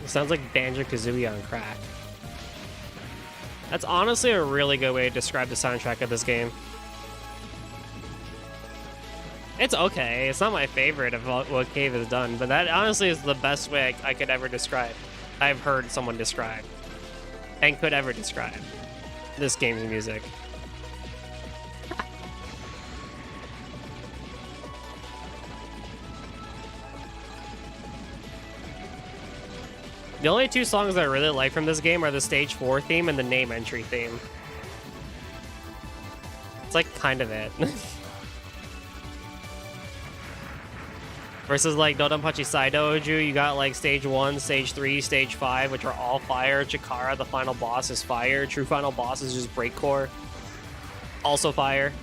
Sounds like Banjo-Kazooie on crack. That's honestly a really good way to describe the soundtrack of this game. It's okay. It's not my favorite of what Cave has done, but that honestly is the best way I could ever describe. I've heard someone describe and could ever describe this game's music. The only two songs I really like from this game are the Stage 4 theme and the name entry theme. It's like kind of it. Versus like Dodonpachi Saidoju, you got like Stage 1, Stage 3, Stage 5, which are all fire. Chikara, the final boss, is fire. True final boss is just Breakcore. Also fire.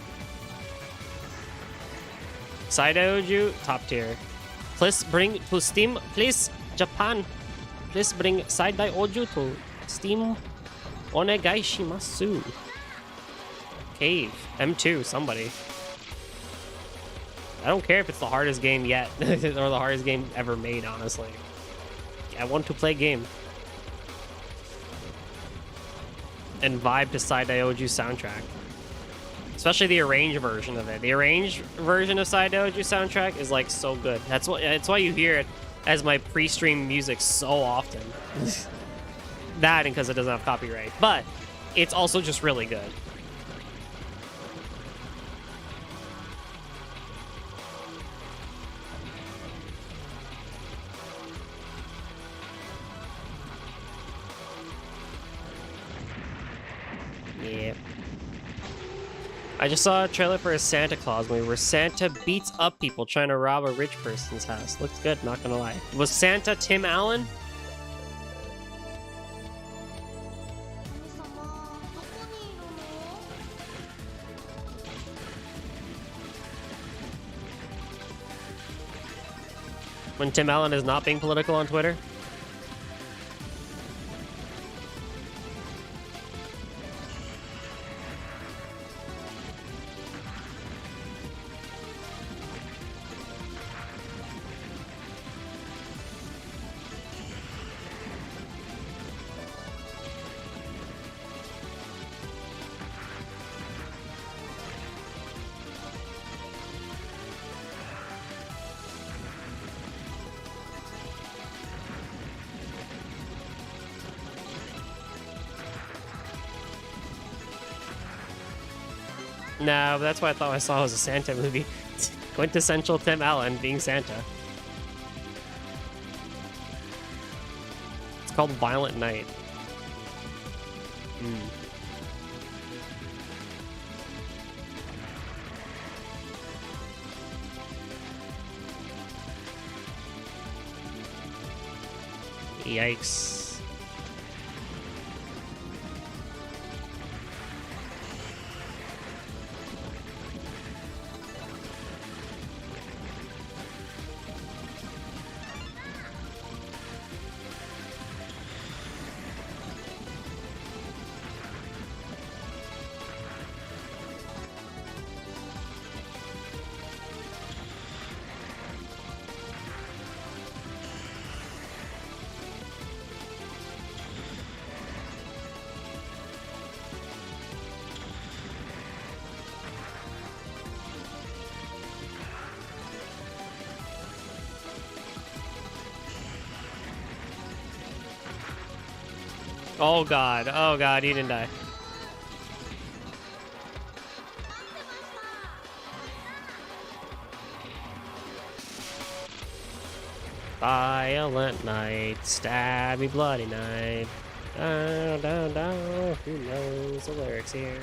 Saidoju, top tier. Please bring to Steam, please, Japan. Please bring Saidai Oju to Steam. Onegai shimasu. Cave. M2, somebody. I don't care if it's the hardest game yet, or the hardest game ever made, honestly. I want to play game. And vibe to Saidai Oju's soundtrack. Especially the arranged version of it. The arranged version of Saidai Oju's soundtrack is like so good. That's why you hear it as my pre-stream music so often. That and because it doesn't have copyright. But it's also just really good. I just saw a trailer for a Santa Claus movie where Santa beats up people trying to rob a rich person's house. Looks good, not gonna lie. Was Santa Tim Allen? When Tim Allen is not being political on Twitter? No, but that's what I thought I saw was a Santa movie. Quintessential Tim Allen being Santa. It's called Violent Night. Yikes. Oh god, he didn't die. Violent night, stabby bloody night. Down, down, down. Who knows the lyrics here?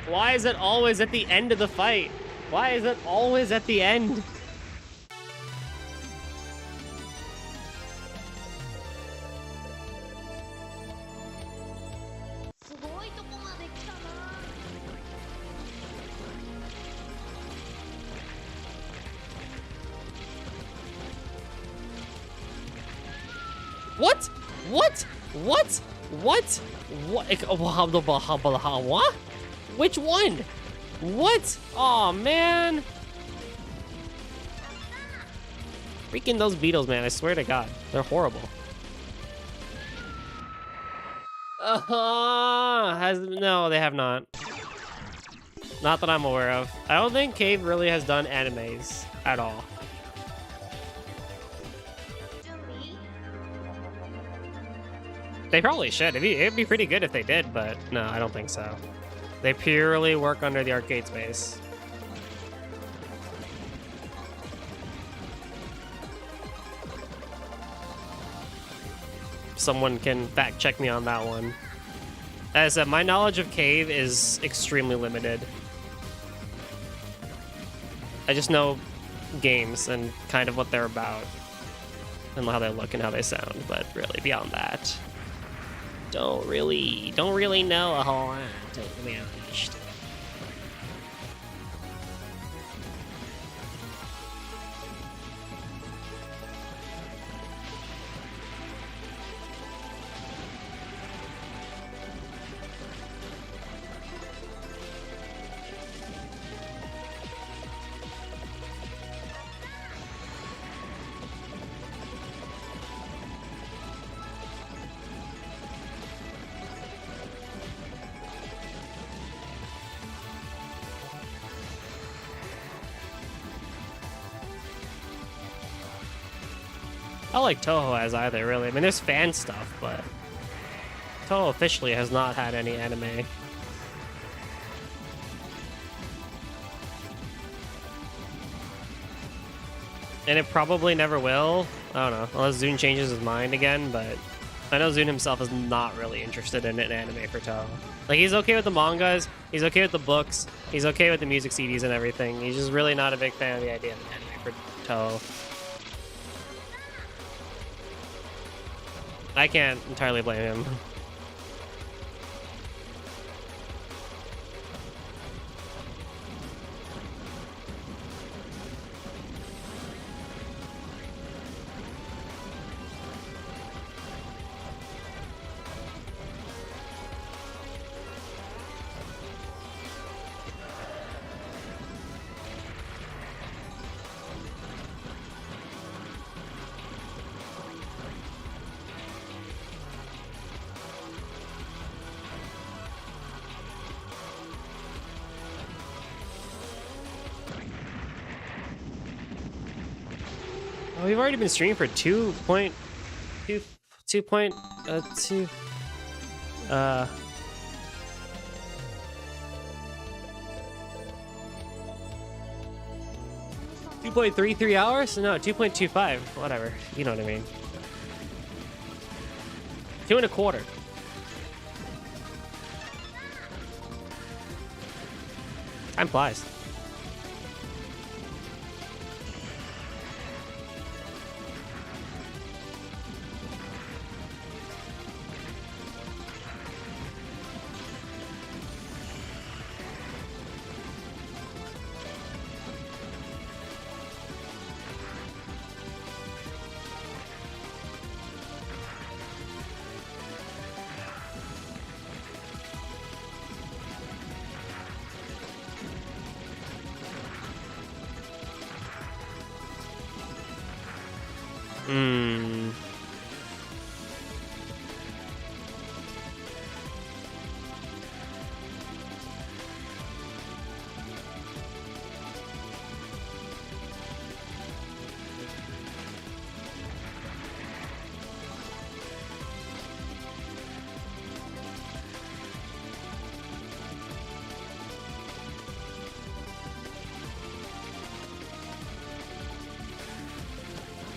Why is it always at the end of the fight? Why is it always at the end? What? What? What? What? What? Which one? What? Oh man. Freaking those beetles, man. I swear to God. They're horrible. No, they have not. Not that I'm aware of. I don't think Cave really has done animes at all. They probably should. It'd be pretty good if they did, but no, I don't think so. They purely work under the arcade space. Someone can fact check me on that one. As I said, my knowledge of Cave is extremely limited. I just know games and kind of what they're about and how they look and how they sound, but really beyond that, don't really know a whole lot, to be honest. I don't like Touhou has either, really. I mean, there's fan stuff, but Touhou officially has not had any anime. And it probably never will. I don't know, unless Zune changes his mind again, but I know Zune himself is not really interested in an anime for Touhou. Like, he's okay with the mangas, he's okay with the books, he's okay with the music CDs and everything. He's just really not a big fan of the idea of an anime for Touhou. I can't entirely blame him. Oh, we've already been streaming for 2.2 2.33 hours? No, 2.25. Whatever. You know what I mean. 2.25. Time flies.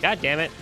God damn it.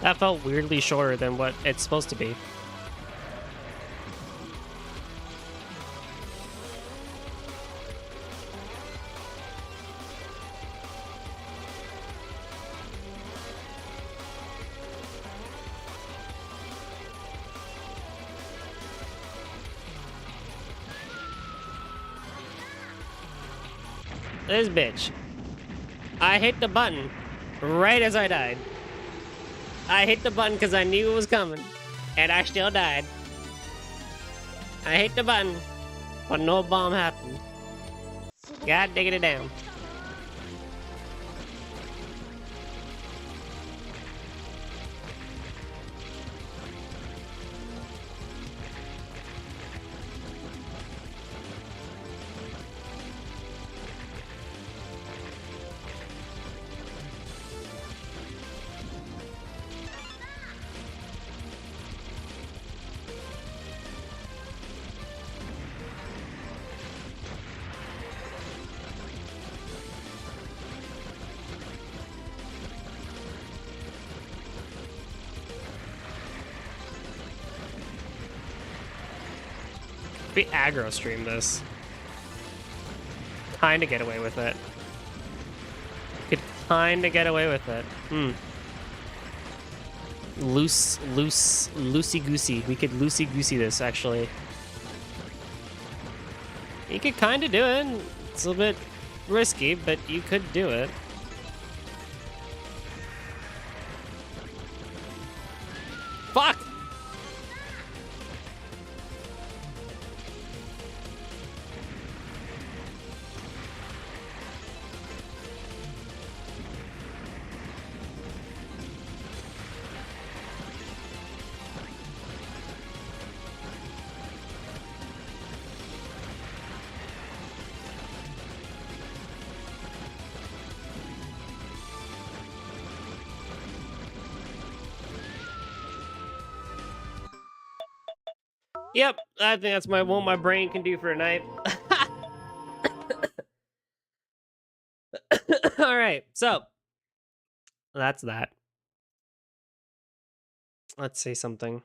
That felt weirdly shorter than what it's supposed to be. This bitch. I hit the button right as I died. I hit the button because I knew it was coming, and I still died. I hit the button, but no bomb happened. God digging it down. We aggro stream this. Kinda get away with it. Could kinda get away with it. Loosey-goosey. We could loosey-goosey this, actually. You could kinda do it. It's a little bit risky, but you could do it. Fuck! Yep, I think that's what my brain can do for tonight. All right, so that's that. Let's see something.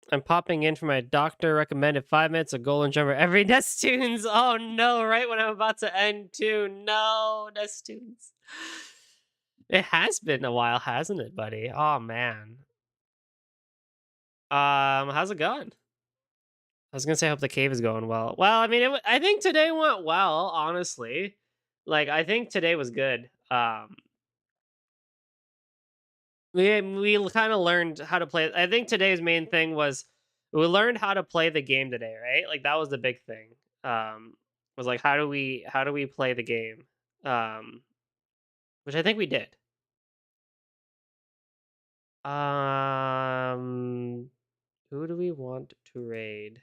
I'm popping in for my doctor recommended 5 minutes of Golden Drummer every Nestunes. Oh no, right when I'm about to end too. No, Nestunes. It has been a while, hasn't it, buddy? Oh man. How's it going? I was gonna say I hope the cave is going well. Well, I mean, I think today went well, honestly. Like, I think today was good. We kind of learned how to play. I think today's main thing was we learned how to play the game today, right? Like that was the big thing. Was like how do we play the game? Which I think we did. Who do we want to raid?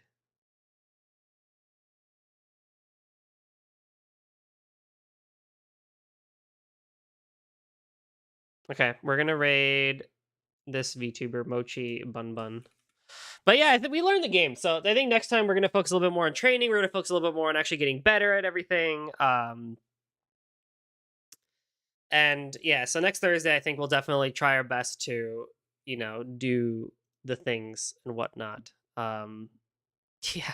Okay, we're gonna raid this VTuber Mochi Bun Bun. But yeah, I think we learned the game. So I think next time we're gonna focus a little bit more on training. We're gonna focus a little bit more on actually getting better at everything. And yeah, so next Thursday, I think we'll definitely try our best to, do the things and whatnot. Yeah.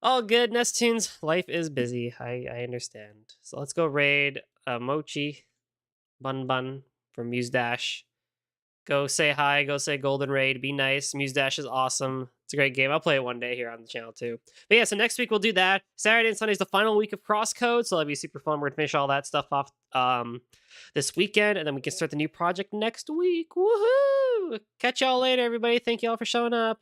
All good, Nestunes. Life is busy. I understand. So let's go raid Mochi Bun Bun from Muse Dash. Go say hi, go say Golden Raid, be nice. Muse Dash is awesome. It's a great game. I'll play it one day here on the channel too. But yeah, so next week we'll do that. Saturday and Sunday is the final week of Crosscode, so that'll be super fun. We're gonna finish all that stuff off this weekend, and then we can start the new project next week. Woohoo! Catch y'all later, everybody. Thank y'all for showing up.